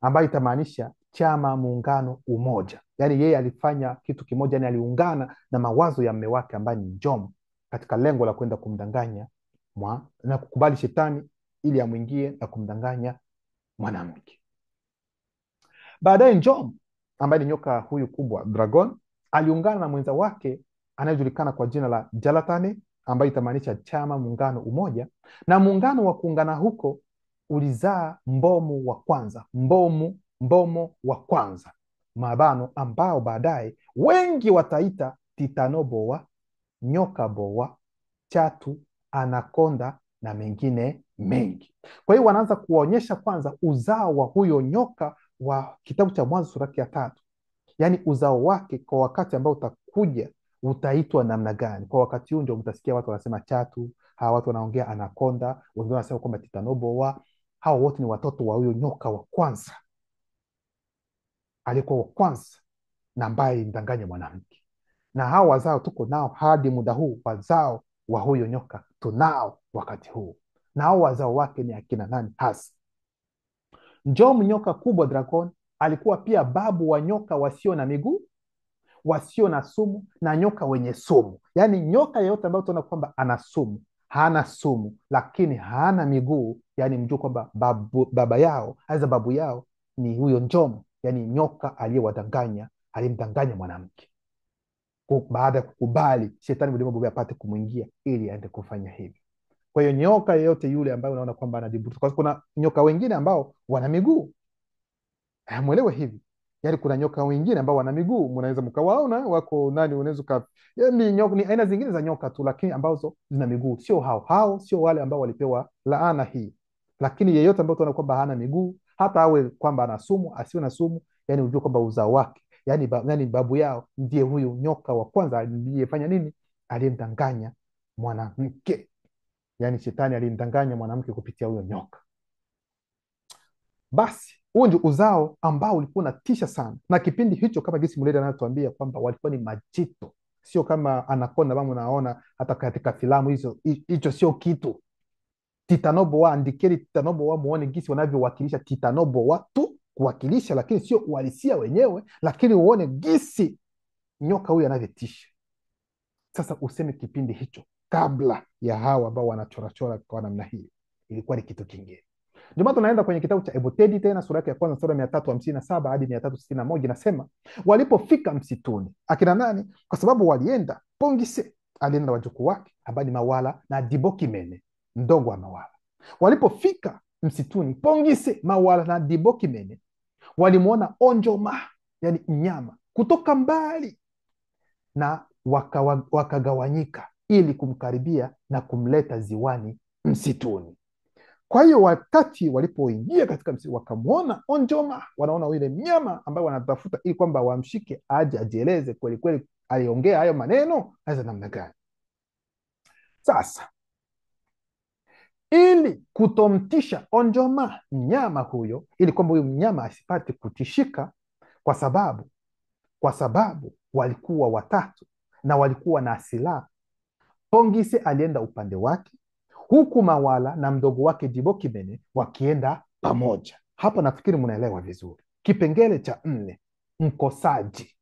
ambayo itamaanisha chama, muungano, umoja. Yani yeye alifanya kitu kimoja, yani aliungana na mawazo ya mme wake ambaye ni Njom, katika lengo la kwenda kumdanganya na kukubali shetani ili amwingie na kumdanganya mwanamke. Baadaye Njom ambaye ni nyoka huyu kubwa dragon aliungana na mwenza wake anayejulikana kwa jina la Jalatane, ambayo itamaanisha chama, muungano, umoja. Na muungano wa kuungana huko ulizaa mbomu wa kwanza mabano, ambao baadaye wengi wataita Titanoboa, nyoka boa, chatu, anakonda na mengine mengi. Kwa hiyo wanaanza kuonyesha kwanza uzao wa huyo nyoka wa kitabu cha Mwanzo sura ya 3, yaani uzao wake kwa wakati ambao utakuja utaitwa namna gani. Kwa wakati huu ndio mtasikia watu wanasema chatu, hawa watu wanaongea anakonda, wengine wanasema kwamba Titanoboa. Hawa wote ni watoto wa huyo nyoka wa kwanza, alikuwa wa kwanza na ambaye mdanganya mwanamke. Na hawa wazao tuko nao hadi muda huu, wazao wa huyo nyoka tunao wakati huu. Na hao wazao wake ni akina nani hasa? Njom, nyoka kubwa dragon, alikuwa pia babu wa nyoka wasio na miguu, wasio na sumu, na nyoka wenye sumu. Yaani nyoka yeyote ambayo tunaona kwamba ana sumu, hana sumu, lakini hana miguu, yani mjue kwamba babu yao ni huyo Njom, yani nyoka aliyewadanganya, aliyemdanganya mwanamke baada ya kukubali shetani mdogo apate kumwingia ili aende kufanya hivi. Kwa hiyo nyoka yeyote yule ambaye unaona kwamba anajibutu, kwa sababu kuna nyoka wengine ambao wana miguu, mwelewe hivi, yaani kuna nyoka wengine ambao wana miguu, mnaweza mkawaona wako nani, unaweza yaani ni aina zingine za nyoka tu, lakini ambazo zina miguu. Sio hao sio wale ambao walipewa laana hii, lakini yeyote ambao tunaona kwamba hana miguu, hata awe kwamba ana sumu, asiwe na sumu, yani ujue kwamba uzao wake, yani babu yao ndiye huyu nyoka wa kwanza aliyefanya nini, aliyemdanganya mwanamke. Yani shetani alimdanganya mwanamke kupitia huyo nyoka. Basi huo ndio uzao ambao ulikuwa unatisha sana, na kipindi hicho kama jinsi Muledi anatuambia kwamba walikuwa ni majito, sio kama anakonda kama unaona hata katika filamu hizo. Hicho sio kitu. Titanoboa, andikeni Titanoboa muone jinsi wanavyowakilisha Titanoboa tu kuwakilisha, lakini sio uhalisia wenyewe, lakini uone jinsi nyoka huyu anavyotisha. Sasa useme kipindi hicho kabla ya hawa ambao wanachorachora kwa namna hii ilikuwa ni kitu kingine. Ndio maana tunaenda kwenye kitabu cha Ebutedi tena sura ya kwanza sura 357 hadi 361, inasema walipofika msituni, akina nani? Kwa sababu walienda Pongise, alienda wajukuu wake ambao ni Mawala na Dibokimene mdogo wa Mawala. Walipofika msituni Pongise, Mawala na Dibokimene, walimwona Onjoma, yani mnyama kutoka mbali, na wakagawanyika ili kumkaribia na kumleta ziwani msituni. Kwa hiyo wakati walipoingia katika msitu wakamwona Onjoma, wanaona yule mnyama ambaye wanatafuta ili kwamba wamshike aje ajieleze kweli kweli aliongea hayo maneno aza namna gani. Sasa ili kutomtisha Onjoma mnyama huyo, ili kwamba huyo mnyama asipate kutishika, kwa sababu walikuwa watatu na walikuwa na silaha, Pongise alienda upande wake, huku Mawala na mdogo wake Dibokimene wakienda pamoja. Hapa nafikiri mnaelewa vizuri. Kipengele cha 4, mkosaji.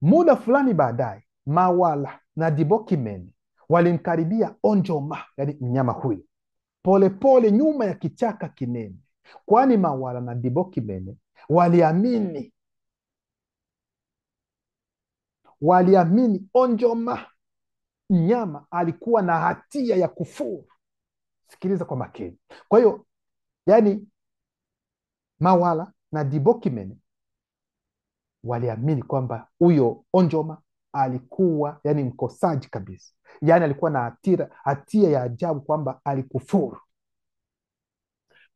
Muda fulani baadaye, Mawala na Dibokimene walimkaribia Onjoma, yani mnyama huyu, polepole nyuma ya kichaka kinene, kwani Mawala na Dibokimene waliamini Onjoma mnyama alikuwa na hatia ya kufuru. Sikiliza kwa makini. Kwa hiyo yani Mawala na Dibokimene waliamini kwamba huyo Onjoma alikuwa yani mkosaji kabisa, yani alikuwa na hatia ya ajabu kwamba alikufuru,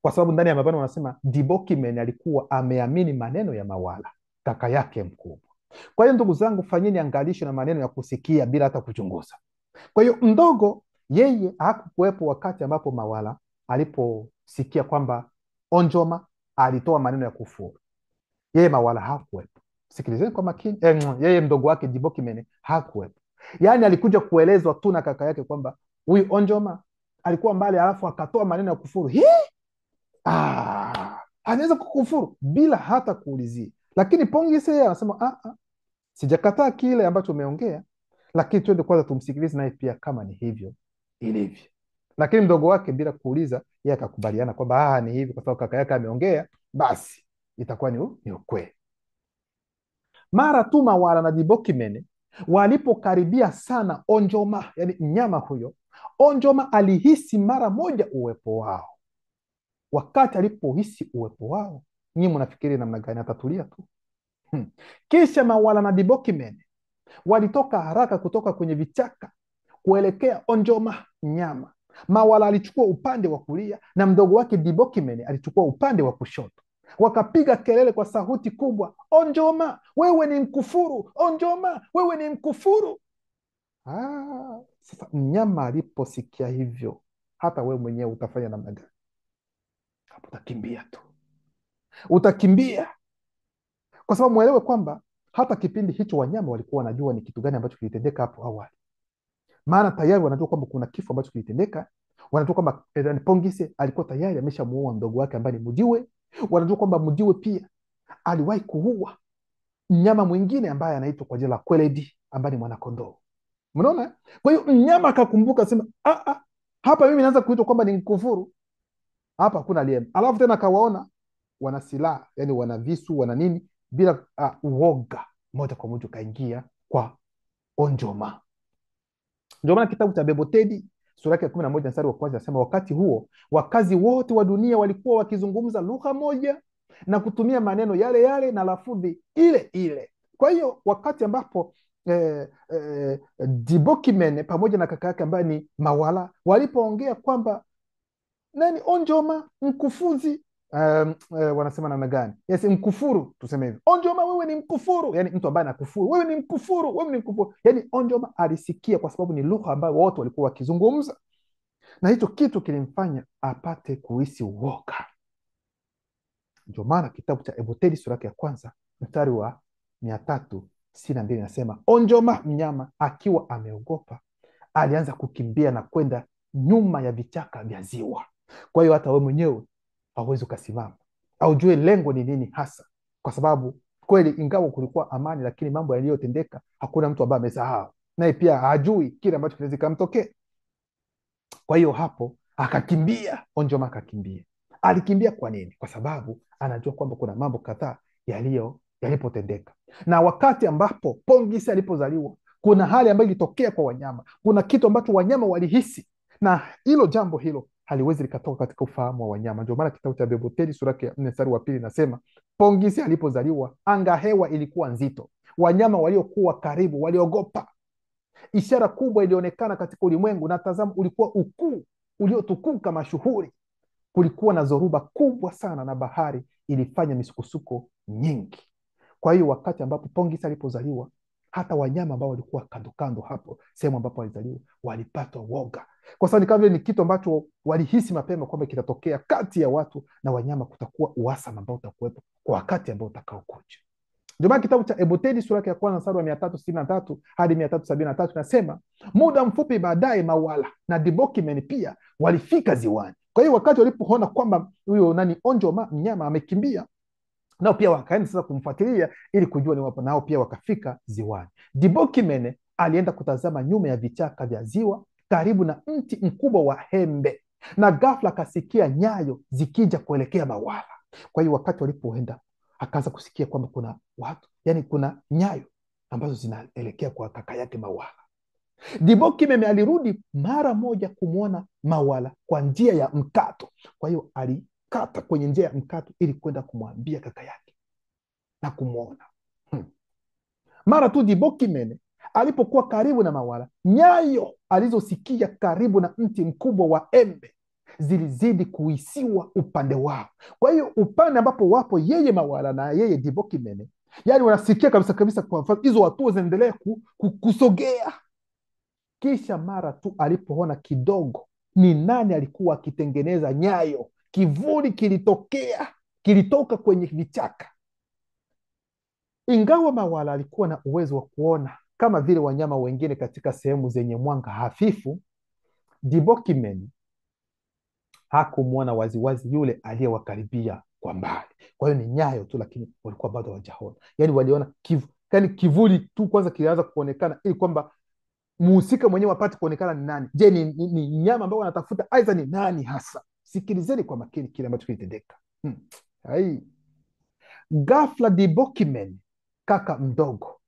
kwa sababu ndani ya mabano wanasema Dibokimeni alikuwa ameamini maneno ya Mawala kaka yake mkubwa. Kwa hiyo ndugu zangu, fanyeni angalisho na maneno ya kusikia bila hata kuchunguza. Kwa hiyo mdogo yeye hakukuwepo wakati ambapo Mawala aliposikia kwamba Onjoma alitoa maneno ya kufuru. Yeye Mawala hakuwepo. Sikilizeni kwa makini. Yeye mdogo wake Dibokimene hakuwepo. Yaani alikuja kuelezwa tu na kaka yake kwamba huyu Onjoma alikuwa mbali, alafu akatoa maneno ya kufuru. Anaweza kukufuru bila hata kuulizia. Lakini Pongise yeye anasema sijakataa kile ambacho umeongea, lakini twende kwanza tumsikilize naye pia kama ni hivyo ilivyo. Lakini mdogo wake bila kuuliza, yeye akakubaliana kwamba ni hivi, kwa sababu kaka yake ameongea, basi itakuwa ni ukweli. Mara tu Mawala na Dibokimene walipokaribia sana Onjoma, yani mnyama huyo, Onjoma alihisi mara moja uwepo wao. Wakati alipohisi uwepo wao, nyinyi mnafikiri namna gani? Atatulia tu. Kisha Mawala na Dibokimene walitoka haraka kutoka kwenye vichaka kuelekea Onjoma mnyama. Mawala alichukua upande wa kulia na mdogo wake Dibokimene alichukua upande wa kushoto. Wakapiga kelele kwa sauti kubwa, Onjoma wewe ni mkufuru, Onjoma wewe ni mkufuru. Sasa mnyama aliposikia hivyo, hata wewe mwenyewe utafanya namna gani? Hapo utakimbia tu, utakimbia, kwa sababu mwelewe kwamba hata kipindi hicho wanyama walikuwa wanajua ni kitu gani ambacho kilitendeka hapo awali. Maana tayari wanajua kwamba kuna kifo ambacho kilitendeka. Wanajua kwamba Pongise alikuwa tayari ameshamuua mdogo wake ambaye ni Mudiwe. Wanajua kwamba Mudiwe pia aliwahi kuua mnyama mwingine ambaye anaitwa kwa jina la Kweledi ambaye ni mwanakondoo. Mnaona? Kwa hiyo mnyama akakumbuka, sema hapa mimi naanza kuitwa kwamba ni mkufuru. Hapa hakuna aliye. Alafu tena akawaona wana silaha, yani wana visu, wana nini, bila uoga, moja kwa moja kaingia kwa Onjoma. Ndio maana kitabu cha Bebotedi sura ya 11 mstari wa kwanza nasema, wakati huo wakazi wote wa dunia walikuwa wakizungumza lugha moja na kutumia maneno yale yale na lafudhi ile ile. Kwa hiyo wakati ambapo Dibokimene pamoja na kaka yake ambaye ni Mawala walipoongea kwamba nani Onjoma mkufuzi, wanasema namna gani? Yes, mkufuru, tuseme hivi, Onjoma wewe ni mkufuru, yani mtu ambaye anakufuru, wewe ni mkufuru, wewe ni mkufuru. Yani Onjoma alisikia, kwa sababu ni lugha ambayo wote walikuwa wakizungumza, na hicho kitu kilimfanya apate kuhisi uoga. Ndio maana kitabu cha Eboteli sura ya kwanza mstari wa 362 nasema, Onjoma mnyama akiwa ameogopa alianza kukimbia na kwenda nyuma ya vichaka vya ziwa. Kwa hiyo hata wewe mwenyewe hauwezi ukasimama au jue lengo ni nini hasa, kwa sababu kweli ingawa kulikuwa amani, lakini mambo yaliyotendeka hakuna mtu ambaye amesahau, naye pia hajui kile ambacho kinaweza kumtokea. Kwa hiyo hapo akakimbia, Onjoma akakimbia. Alikimbia kwa nini? Kwa sababu anajua kwamba kuna mambo kadhaa yalipotendeka, na wakati ambapo Pongise alipozaliwa kuna hali ambayo ilitokea kwa wanyama, kuna kitu ambacho wanyama walihisi, na hilo jambo hilo haliwezi likatoka katika ufahamu wa wanyama. Ndio maana kitabu cha Beboteli sura ya 4 mstari wa 2 nasema, Pongise alipozaliwa anga hewa ilikuwa nzito, wanyama waliokuwa karibu waliogopa. Ishara kubwa ilionekana katika ulimwengu, na tazama, ulikuwa ukuu uliotukuka mashuhuri. Kulikuwa na zoruba kubwa sana, na bahari ilifanya misukosuko nyingi. Kwa hiyo wakati ambapo Pongise alipozaliwa, hata wanyama ambao walikuwa kando kando hapo sehemu ambapo walizaliwa walipatwa woga, kwa sababu kama vile ni kitu ambacho walihisi mapema kwamba kitatokea kati ya watu na wanyama, kutakuwa uhasama ambao utakuwepo kwa wakati ambao utakaokuja. Ndio maana kitabu cha Eboteli sura ya kwanza mstari wa 363 hadi 373 nasema, muda mfupi baadaye Mawala na Dibokimene pia walifika ziwani. Kwa hiyo wakati walipoona kwamba huyo Onjoma mnyama amekimbia, nao pia wakaenda sasa kumfuatilia ili kujua ni wapi, nao pia wakafika ziwani. Dibokimene alienda kutazama nyuma ya vichaka vya ziwa karibu na mti mkubwa wa hembe, na ghafla akasikia nyayo zikija kuelekea Mawala. Kwa hiyo wakati walipoenda akaanza kusikia kwamba kuna watu, yani kuna nyayo ambazo zinaelekea kwa kaka yake Mawala. Dibokimene alirudi mara moja kumwona Mawala kwa njia ya mkato. Kwa hiyo alikata kwenye njia ya mkato ili kwenda kumwambia kaka yake na kumwona. Mara tu Dibokimene alipokuwa karibu na Mawala, nyayo alizosikia karibu na mti mkubwa wa embe zilizidi kuhisiwa upande wao. Kwa hiyo upande ambapo wapo yeye Mawala na yeye Dibokimene, yani wanasikia kabisa kabisa kwa hizo hatua zinaendelea kusogea. Kisha mara tu alipoona kidogo ni nani alikuwa akitengeneza nyayo, kivuli kilitoka kwenye vichaka. Ingawa Mawala alikuwa na uwezo wa kuona kama vile wanyama wengine katika sehemu zenye mwanga hafifu, Dibokimeni hakumwona waziwazi yule aliyewakaribia kwa mbali. Kwa hiyo ni nyayo tu, lakini walikuwa bado hawajaona. Yani waliona kivuli tu kwanza kilianza kuonekana, ili kwamba muhusika mwenyewe apate kuonekana ni nani. Je, ni nyama ambao wanatafuta, aidha ni nani hasa? Sikilizeni kwa makini kile ambacho kilitendeka. Ghafla Dibokimeni, kaka mdogo,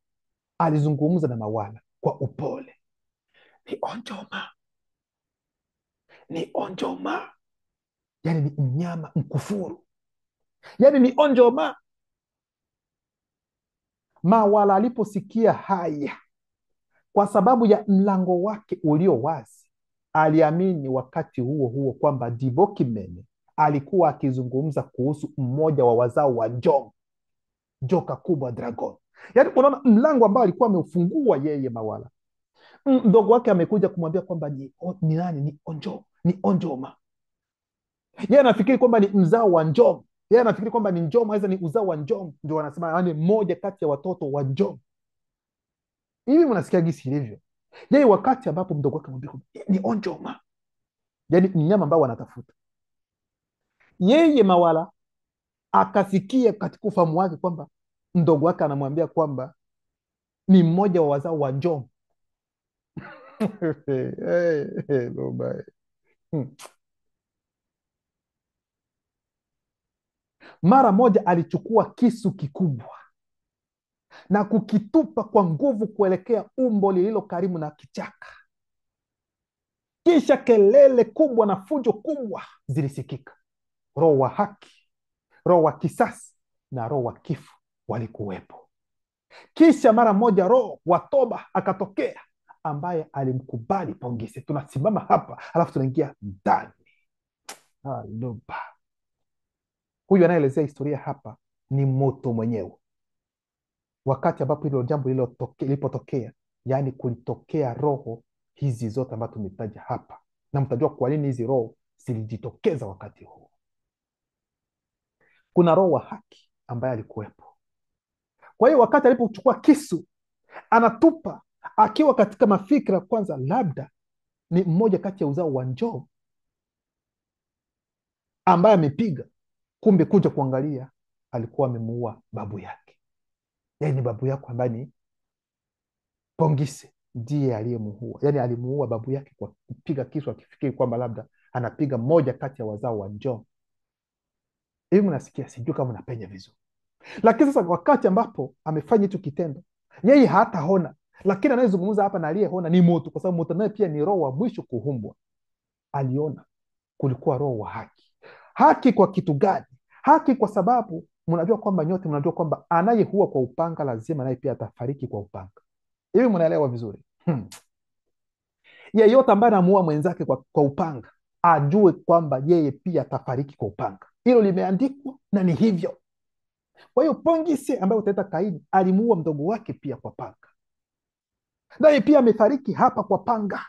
alizungumza na Mawala kwa upole. Ni Onjoma, ni Onjoma. Yani ni mnyama mkufuru, yani ni Onjoma. Mawala aliposikia haya, kwa sababu ya mlango wake ulio wazi, aliamini wakati huo huo kwamba Dibokimene alikuwa akizungumza kuhusu mmoja wa wazao wa Njom, joka kubwa dragon. Yani unaona mlango ambao alikuwa ameufungua yeye Mawala, mdogo wake amekuja kumwambia kwamba ni nani? Ni Onjoma. Yeye anafikiri kwamba ni mzao wa Njom, yeye anafikiri kwamba ni Njom, aidha ni uzao wa Njom, ndio wanasema yani mmoja kati ya watoto wa Njom. Hivi mnasikia gisi ilivyo? Yeye wakati ambapo mdogo wake amwambia ni Onjoma, yani mnyama ambao wanatafuta, yeye Mawala akasikia katika ufahamu wake kwamba mdogo wake anamwambia kwamba ni mmoja wa wazao wa Njom. Mara moja alichukua kisu kikubwa na kukitupa kwa nguvu kuelekea umbo lililo karibu na kichaka. Kisha kelele kubwa na fujo kubwa zilisikika. Roho wa haki, roho wa kisasi na roho wa kifo walikuwepo. Kisha mara moja roho wa toba akatokea, ambaye alimkubali Pongise. Tunasimama hapa alafu tunaingia ndani. Aluba. Huyu anayeelezea historia hapa ni moto mwenyewe. Wakati ambapo hilo jambo lilipotokea, yaani kulitokea roho hizi zote ambazo tumetaja hapa, na mtajua kwa nini hizi roho zilijitokeza wakati huo. Kuna roho wa haki ambaye alikuwepo. Kwa hiyo wakati alipochukua kisu anatupa, akiwa katika mafikira kwanza, labda ni mmoja kati ya uzao wa Njom ambaye amepiga, kumbe kuja kuangalia alikuwa amemuua babu yake. Yaani babu yako ambaye ni Pongise ndiye aliyemuua, yaani alimuua babu yake kwa kupiga kisu, akifikiri kwamba labda anapiga mmoja kati ya wazao wa Njom. Hivi mnasikia? Sijui kama mnapenya vizuri. Lakini sasa wakati ambapo amefanya hicho kitendo, yeye hataona, lakini anayezungumza hapa na aliyeona ni moto, kwa sababu moto naye pia ni roho wa mwisho kuhumbwa. Aliona kulikuwa roho wa haki. Haki kwa kitu gani? Haki kwa sababu mnajua kwamba nyote mnajua kwamba anayeua kwa upanga lazima naye pia atafariki kwa upanga. Hivi mnaelewa vizuri? Yeyote ambaye anamuua mwenzake kwa upanga ajue kwamba yeye pia atafariki kwa upanga. Hilo limeandikwa na ni hivyo. Kwa hiyo Pongise ambaye utaita Kaini alimuua mdogo wake pia kwa panga, naye pia amefariki hapa kwa panga.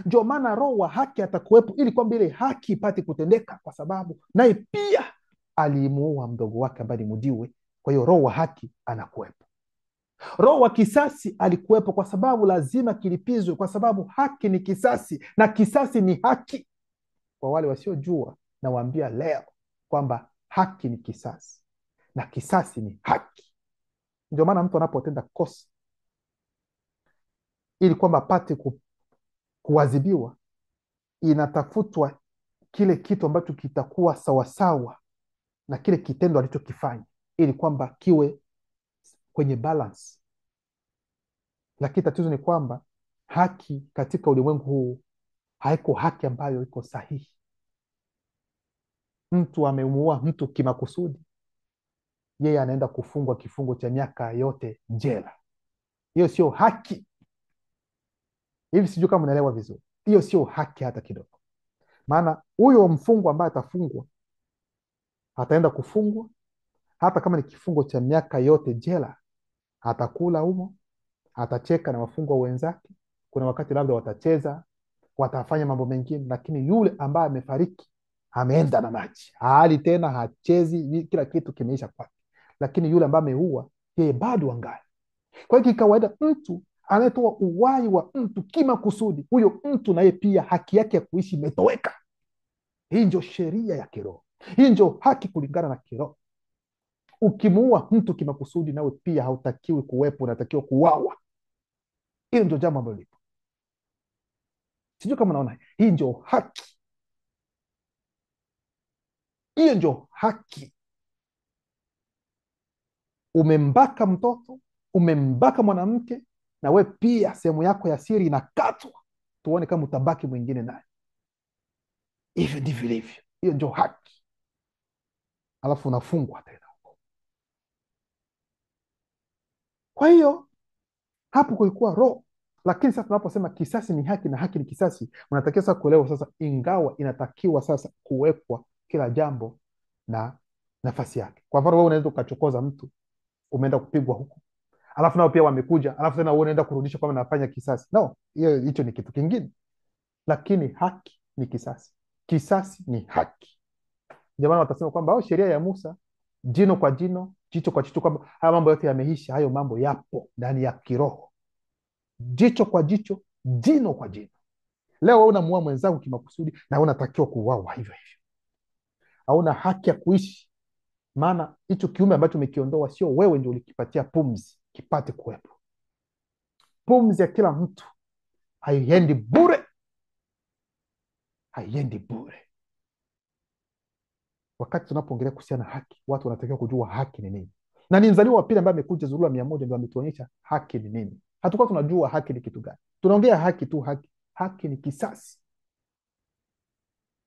Ndio maana roho wa haki atakuwepo, ili kwamba ile haki ipate kutendeka, kwa sababu naye pia alimuua mdogo wake ambaye ni Mudiwe. Kwa hiyo roho wa haki anakuwepo. Roho wa kisasi alikuwepo, kwa sababu lazima kilipizwe, kwa sababu haki ni kisasi na kisasi ni haki. Kwa wale wasiojua, nawaambia leo kwamba haki ni kisasi na kisasi ni haki. Ndio maana mtu anapotenda kosa, ili kwamba apate kuadhibiwa, inatafutwa kile kitu ambacho kitakuwa sawasawa na kile kitendo alichokifanya, ili kwamba kiwe kwenye balance. Lakini tatizo ni kwamba haki katika ulimwengu huu haiko haki ambayo iko sahihi. Mtu amemuua mtu kimakusudi, yeye anaenda kufungwa kifungo cha miaka yote jela, Hiyo sio haki. Hivi sijui kama unaelewa vizuri. Hiyo sio haki hata kidogo. Maana huyo mfungwa ambaye atafungwa ataenda kufungwa, hata kama ni kifungo cha miaka yote jela, atakula humo, atacheka na wafungwa wenzake. Kuna wakati labda watacheza, watafanya mambo mengine, lakini yule ambaye amefariki ameenda na maji, hali tena, hachezi, kila kitu kimeisha kwake. Lakini yule ambaye ameua, yeye bado angali. Kwa hiyo kikawaida, mtu anayetoa uhai wa mtu kimakusudi, huyo mtu naye pia haki yake ya kuishi imetoweka. Hii ndio sheria ya kiroho, hii ndio haki kulingana na kiroho. Ukimuua mtu kimakusudi, nawe pia hautakiwi kuwepo, unatakiwa kuwawa. Hilo ndio jambo ambalo lipo. Sijui kama naona, hii ndio haki, hiyo ndio haki. Umembaka mtoto, umembaka mwanamke, na we pia sehemu yako ya siri inakatwa, tuone kama utabaki mwingine naye. Hivyo ndivyo ilivyo, hiyo ndio haki. Alafu unafungwa tena. Kwa hiyo hapo kulikuwa roho. Lakini sasa tunaposema kisasi ni haki na haki ni kisasi, unatakiwa sasa kuelewa sasa, ingawa inatakiwa sasa kuwekwa kila jambo na nafasi yake. Kwa mfano, wewe unaweza ukachokoza mtu, umeenda kupigwa huku, alafu nao pia wamekuja, alafu tena wewe unaenda kurudisha kwamba nafanya kisasi. No, hicho ni kitu kingine. Lakini haki ni kisasi, kisasi ni haki. Jamani, watasema kwamba sheria ya Musa, jino kwa jino, jicho kwa jicho, kwamba haya mambo yote yameisha. Hayo mambo yapo ndani ya kiroho, jicho kwa jicho, jino kwa jino. Leo wewe unamuua mwenzangu kimakusudi, na unatakiwa kuuawa hivyo hivyo. Hauna haki ya kuishi, maana hicho kiumbe ambacho umekiondoa sio wewe ndio ulikipatia pumzi kipate kuwepo. Pumzi ya kila mtu haiendi bure, haiendi bure. Wakati tunapoongelea kuhusiana na haki, watu wanatakiwa kujua haki ni nini, na ni mzaliwa wa pili ambaye amekuja Zurula 100 ndio ametuonyesha haki ni nini. Hatukuwa tunajua haki ni kitu gani, tunaongea haki tu. Haki ni kisasi.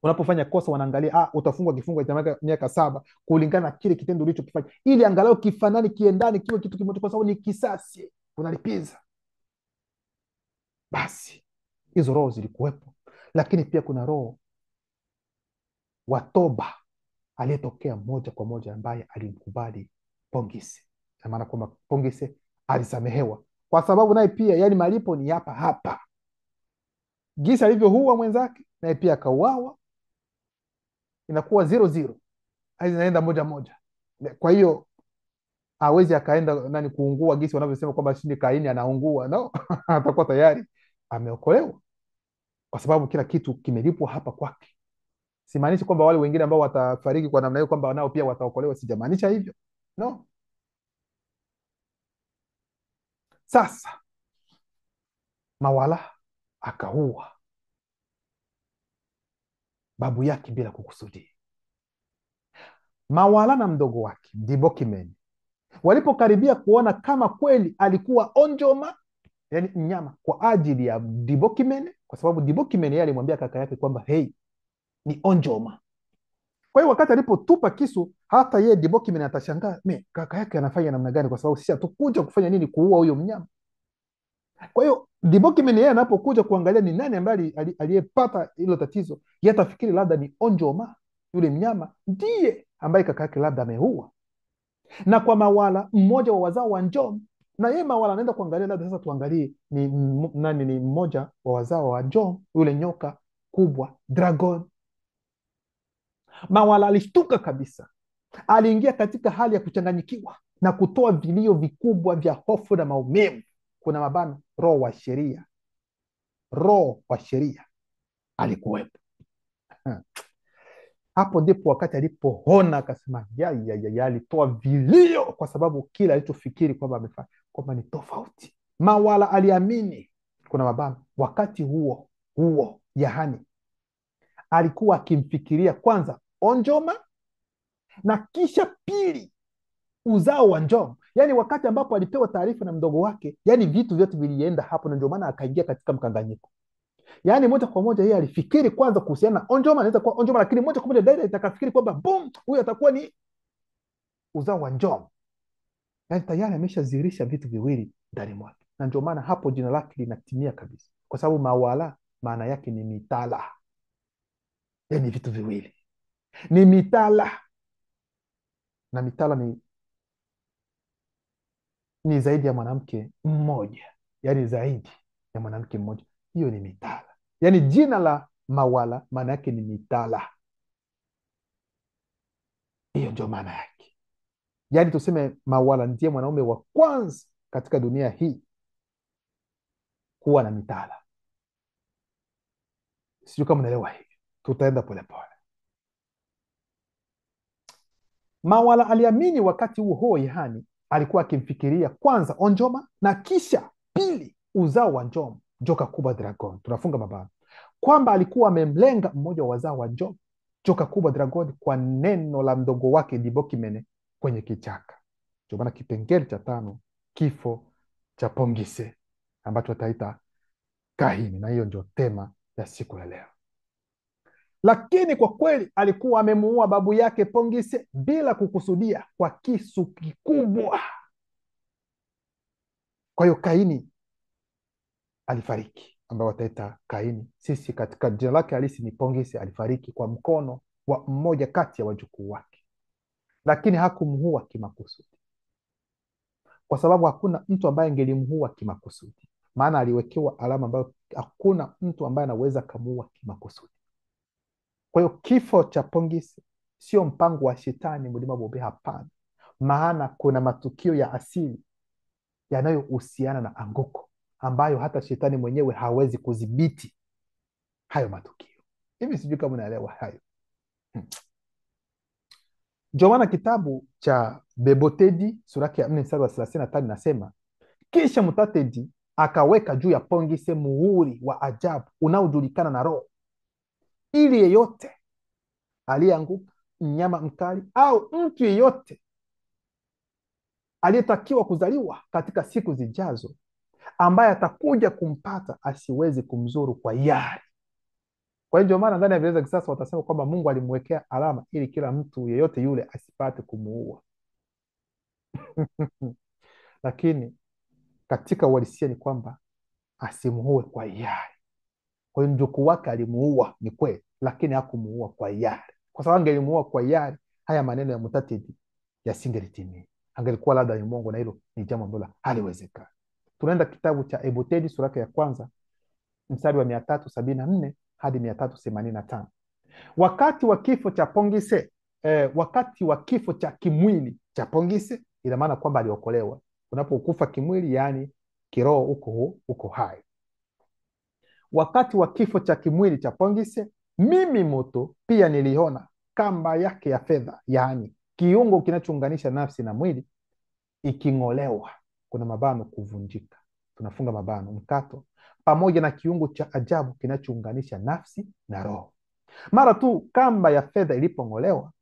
Unapofanya kosa wanaangalia, utafungwa kifungo cha miaka 7 kulingana na kile kitendo ulichokifanya, ili angalau kifanani, kiendani, kiwe kitu kimoja, kwa sababu ni kisasi, unalipiza. Basi hizo roho zilikuwepo, lakini pia kuna roho wa toba aliyetokea moja kwa moja, ambaye alimkubali Pongise, na maana kwamba Pongise alisamehewa, kwa sababu naye pia, yani malipo ni hapa hapa. Gisi alivyoua mwenzake, naye pia akauawa, inakuwa 0-0, zinaenda moja moja. Kwa hiyo hawezi akaenda kuungua, gisi wanavyosema kwamba shindi Kaini anaungua. No, atakuwa tayari ameokolewa, kwa sababu kila kitu kimelipwa hapa kwake. Simaanishi kwamba wale wengine ambao watafariki kwa namna hiyo kwamba nao pia wataokolewa, sijamaanisha hivyo. No. Sasa Mawala akaua babu yake bila kukusudia. Mawala na mdogo wake Dibokimeni walipokaribia kuona kama kweli alikuwa onjoma, yani mnyama, kwa ajili ya Dibokimeni, kwa sababu Dibokimeni yeye alimwambia kaka yake kwamba hey, ni onjoma. Kwa hiyo wakati alipotupa kisu, hata yeye Dibokimeni atashangaa, kaka yake anafanya namna gani, kwa sababu sisi hatukuja kufanya nini, kuua huyo mnyama. Kwa hiyo Dibokimeni yeye anapokuja kuangalia ni nani ambaye aliyepata hilo tatizo, yeye atafikiri labda ni onjoma, yule mnyama ndiye ambaye kaka yake labda ameua. Na kwa Mawala, mmoja wa wazao wa Njom, na yeye Mawala anaenda kuangalia labda sasa tuangalie ni nani ni mmoja wa wazao wa Njom, yule nyoka kubwa dragon. Mawala alishtuka kabisa, aliingia katika hali ya kuchanganyikiwa na kutoa vilio vikubwa vya hofu na maumivu. Kuna mabano, roho wa sheria alikuwepo. Hapo ndipo wakati alipoona akasema ya, alitoa vilio, kwa sababu kile alichofikiri kwamba amefanya kwamba ni tofauti. Mawala aliamini, kuna mabano, wakati huo Yahani alikuwa akimfikiria kwanza onjoma, na kisha pili uzao wa Njom. Yani wakati ambapo alipewa taarifa na mdogo wake, yani vitu vyote vilienda hapo, na ndio maana akaingia katika mkanganyiko. Yani moja kwa moja yeye alifikiri kwanza kuhusiana na onjoma, anaweza kuwa onjoma, lakini moja kwa moja dada itakafikiri kwamba boom, huyu atakuwa ni uzao wa Njom. Yani tayari ameshazirisha vitu viwili ndani mwake. na ndio maana hapo jina lake linatimia kabisa, kwa sababu mawala maana yake ni mitala. Yaani vitu viwili ni mitala, na mitala ni zaidi ya mwanamke mmoja, yaani zaidi ya mwanamke mmoja, hiyo ni mitala. Yaani jina la mawala maana yake ni mitala, hiyo ndio maana yake. Yaani tuseme mawala ndiye mwanaume wa kwanza katika dunia hii kuwa na mitala. Sijui kama unaelewa hivi, tutaenda polepole. Mawala aliamini wakati huo Yohani alikuwa akimfikiria kwanza Onjoma na kisha pili uzao wa Njoma, joka kubwa dragon. Tunafunga mabano kwamba alikuwa amemlenga mmoja wa wazao wa Njoma, joka kubwa dragon, kwa neno la mdogo wake Dibokimene kwenye kichaka. Ndio maana kipengele cha 5, kifo cha Pongise, ambacho ataita Kahini, na hiyo ndio tema ya siku ya leo. Lakini kwa kweli alikuwa amemuua babu yake Pongise bila kukusudia, kwa kisu kikubwa. Kwa hiyo Kaini alifariki, ambao wataita Kaini. Sisi katika jina lake halisi ni Pongise. Alifariki kwa mkono wa mmoja kati ya wajukuu wake, lakini hakumuua kimakusudi, kwa sababu hakuna mtu ambaye angelimuua kimakusudi, maana aliwekewa alama ambayo hakuna mtu ambaye anaweza kumuua kimakusudi. Kwa hiyo kifo cha Pongise sio mpango wa shetani mlima Bobe, hapana, maana kuna matukio ya asili yanayohusiana na anguko ambayo hata shetani mwenyewe hawezi kudhibiti hayo matukio. Hivi sijui kama unaelewa hayo. Ndio maana kitabu cha Bebotedi sura ya 4 mstari wa 35 nasema, kisha Mutatedi akaweka juu ya Pongise muhuri wa ajabu unaojulikana na Roho, ili yeyote aliyeanguka, mnyama mkali au mtu yeyote aliyetakiwa kuzaliwa katika siku zijazo, ambaye atakuja kumpata asiwezi kumzuru kwa hiari. Kwa hiyo ndio maana ndani ya Biblia za kisasa watasema kwamba Mungu alimwekea alama ili kila mtu yeyote yule asipate kumuua. Lakini katika uhalisia ni kwamba asimuue kwa hiari. Kwa hiyo mjukuu wake alimuua, ni kweli, lakini hakumuua kwa hiari, kwa sababu angelimuua kwa hiari haya maneno ya Mutatedi yasingelitimia, angelikuwa labda ni Mungu, na hilo ni jambo ambalo haliwezekana. Tunaenda kitabu cha Ebotedi sura ya 1 mstari wa 374 hadi 385. Wakati wa kifo cha Pongise, wakati wa kifo cha kimwili cha Pongise, ina maana kwamba aliokolewa. Unapokufa kimwili, yani kiroho uko hai. Wakati wa kifo cha kimwili cha Pongise, mimi moto pia niliona kamba yake ya fedha, yani kiungo kinachounganisha nafsi na mwili, iking'olewa, kuna mabano, kuvunjika, tunafunga mabano, mkato, pamoja na kiungo cha ajabu kinachounganisha nafsi na roho. Mara tu kamba ya fedha ilipong'olewa,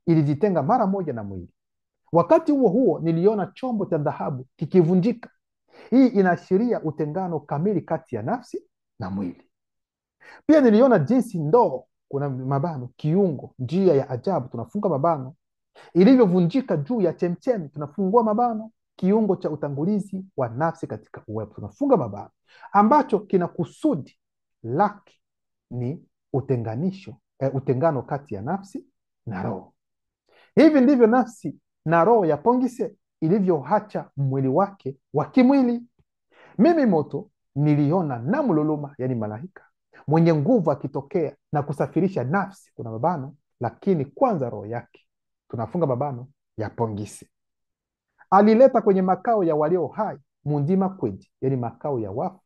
ilijitenga mara moja na mwili. Wakati huo huo niliona chombo cha dhahabu kikivunjika. Hii inaashiria utengano kamili kati ya nafsi na mwili. Pia niliona jinsi ndoo, kuna mabano, kiungo, njia ya ajabu, tunafunga mabano, ilivyovunjika juu ya chemchemi, tunafungua mabano, kiungo cha utangulizi wa nafsi katika uwepo, tunafunga mabano, ambacho kina kusudi lake ni utengano kati ya nafsi na roho. Hivi ndivyo nafsi na roho ya Pongise ilivyoacha mwili wake wa kimwili. Mimi moto niliona na mluluma, yani malaika mwenye nguvu akitokea na kusafirisha nafsi, kuna mabano, lakini kwanza roho yake, tunafunga mabano, ya Pongise alileta kwenye makao ya walio hai, mundima kwedi, yani makao ya wafu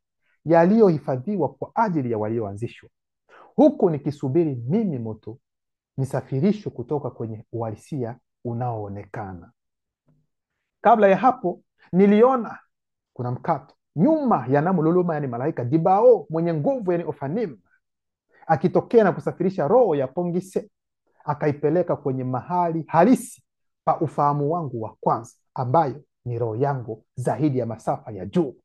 yaliyohifadhiwa kwa ajili ya walioanzishwa, huku nikisubiri mimi moto nisafirishwe kutoka kwenye uhalisia unaoonekana. Kabla ya hapo niliona kuna mkato nyuma ya namululuma, yani malaika Dibao mwenye nguvu, yani Ofanim, akitokea na kusafirisha roho ya Pongise, akaipeleka kwenye mahali halisi pa ufahamu wangu wa kwanza, ambayo ni roho yangu zaidi ya masafa ya juu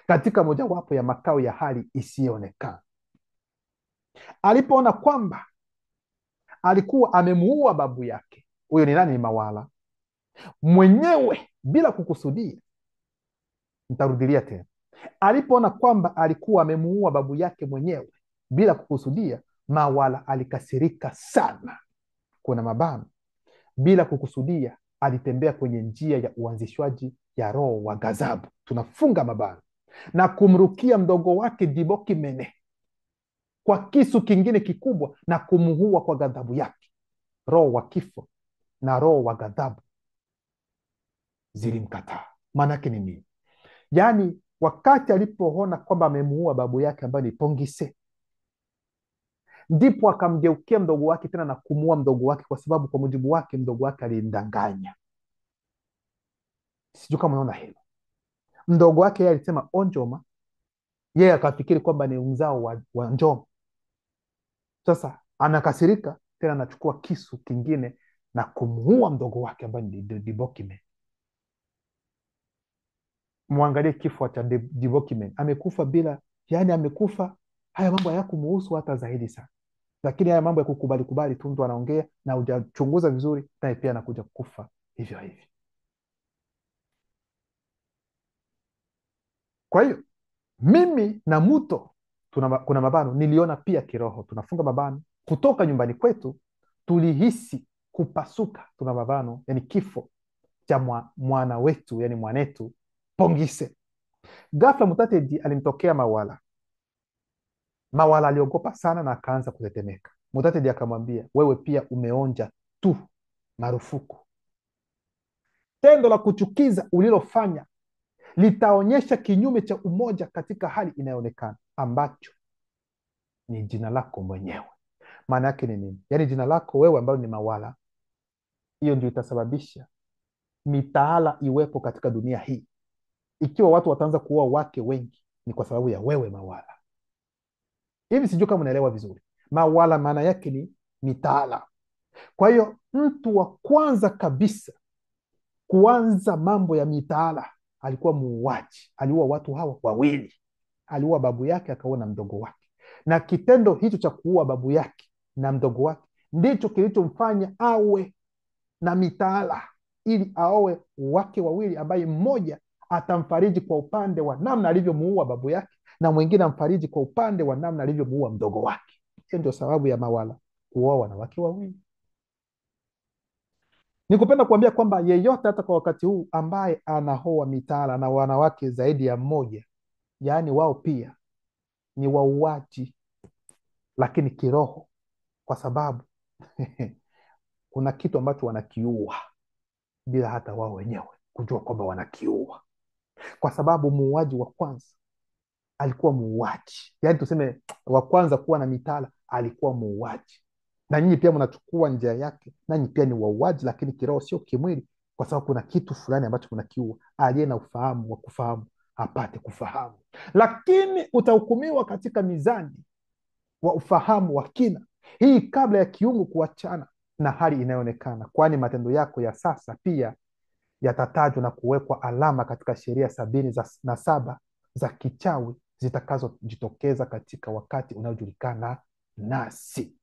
katika mojawapo ya makao ya hali isiyoonekana. Alipoona kwamba alikuwa amemuua babu yake, huyo ni nani? Ni Mawala mwenyewe, bila kukusudia, Nitarudilia tena. Alipoona kwamba alikuwa amemuua babu yake mwenyewe bila kukusudia, Mawala alikasirika sana. Kuna mabano, bila kukusudia alitembea kwenye njia ya uanzishwaji ya roho wa ghadhabu, tunafunga mabano, na kumrukia mdogo wake Dibokimene kwa kisu kingine kikubwa na kumuua kwa ghadhabu yake. Roho wa kifo na roho wa ghadhabu zilimkataa. Maana yake ni nini? Yaani wakati alipoona kwamba amemuua babu yake ambaye ni Pongise, ndipo akamgeukia mdogo wake tena na kumuua mdogo wake, kwa sababu kwa mujibu wake mdogo wake alimdanganya. Sijui kama unaona hilo. Mdogo wake yeye alisema Onjoma, yeye akafikiri kwamba ni mzao wa Njoma. Sasa anakasirika tena, anachukua kisu kingine na kumuua mdogo wake ambaye ni Dibokime. Mwangalie kifo cha Dibokime, amekufa bila, yani amekufa, haya mambo hayakumuhusu hata zaidi sana, lakini haya mambo ya kukubali tu, mtu anaongea na hujachunguza vizuri, naye pia anakuja kufa hivyo hivyo. Kwa hiyo mimi na Muto kuna mabano niliona pia kiroho, tunafunga mabano. Kutoka nyumbani kwetu tulihisi kupasuka, tuna mabano, yani kifo cha mwana wetu, yani mwanetu Pongise. Ghafla Mutatedi alimtokea Mawala. Mawala aliogopa sana na akaanza kutetemeka. Mutatedi akamwambia, wewe pia umeonja tu, marufuku. Tendo la kuchukiza ulilofanya litaonyesha kinyume cha umoja katika hali inayoonekana, ambacho ni jina lako mwenyewe. Maana yake ni nini? Yaani jina lako wewe ambalo ni Mawala, hiyo ndio itasababisha mitaala iwepo katika dunia hii. Ikiwa watu wataanza kuoa wake wengi, ni kwa sababu ya wewe Mawala. Hivi sijui kama unaelewa vizuri. Mawala maana yake ni mitaala. Kwa hiyo mtu wa kwanza kabisa kuanza mambo ya mitaala alikuwa muuaji. Aliua watu hawa wawili, aliua babu yake akaua na mdogo wake, na kitendo hicho cha kuua babu yake na mdogo wake ndicho kilichomfanya awe na mitaala, ili aoe wake wawili, ambaye mmoja atamfariji kwa upande wa namna alivyomuua babu yake na mwingine amfariji kwa upande wa namna alivyomuua mdogo wake. Hiyo ndio sababu ya Mawala kuoa wanawake wawili. Nikupenda kuambia kwamba yeyote hata kwa wakati huu ambaye anaoa mitaala na wanawake zaidi ya mmoja, yaani wao pia ni wauaji, lakini kiroho, kwa sababu kuna kitu ambacho wanakiua bila hata wao wenyewe kujua kwamba wanakiua, kwa sababu muuaji wa kwanza alikuwa muuaji, yaani tuseme wa kwanza kuwa na mitaala alikuwa muuaji, na nyinyi pia mnachukua njia yake, nanyi pia ni wauaji, lakini kiroho, sio kimwili, kwa sababu kuna kitu fulani ambacho kunakiua. Aliye na ufahamu wa kufahamu apate kufahamu, lakini utahukumiwa katika mizani wa ufahamu wa kina, hii kabla ya kiungu kuachana na hali inayoonekana, kwani matendo yako ya sasa pia yatatajwa na kuwekwa alama katika sheria 77 za kichawi zitakazojitokeza katika wakati unaojulikana nasi.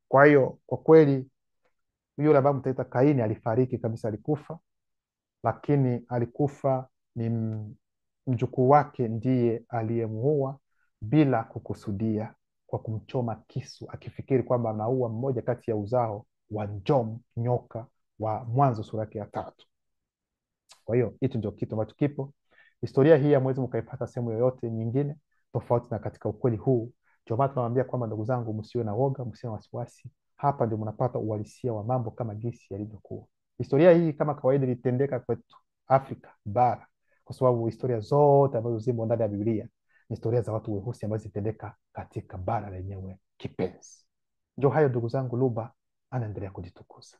Kwa hiyo kwa kweli yule ambaye mtaita Kaini alifariki kabisa, alikufa, lakini alikufa ni mjukuu wake ndiye aliyemuua bila kukusudia, kwa kumchoma kisu, akifikiri kwamba anaua mmoja kati ya uzao wa Njom, nyoka wa Mwanzo sura yake ya 3. Kwa hiyo hicho ndio kitu ambacho kipo. Historia hii hamwezi mkaipata sehemu yoyote nyingine tofauti na katika ukweli huu. Ndio maana tunawaambia kwamba, ndugu zangu, msiwe na woga, msiwe na wasiwasi. Hapa ndio mnapata uhalisia wa mambo kama gisi yalivyokuwa. Historia hii kama kawaida ilitendeka kwetu Afrika bara, kwa sababu historia zote ambazo zimo ndani ya Biblia ni historia za watu weusi ambazo zilitendeka katika bara lenyewe kipenzi. Ndio hayo ndugu zangu, Luba anaendelea kujitukuza.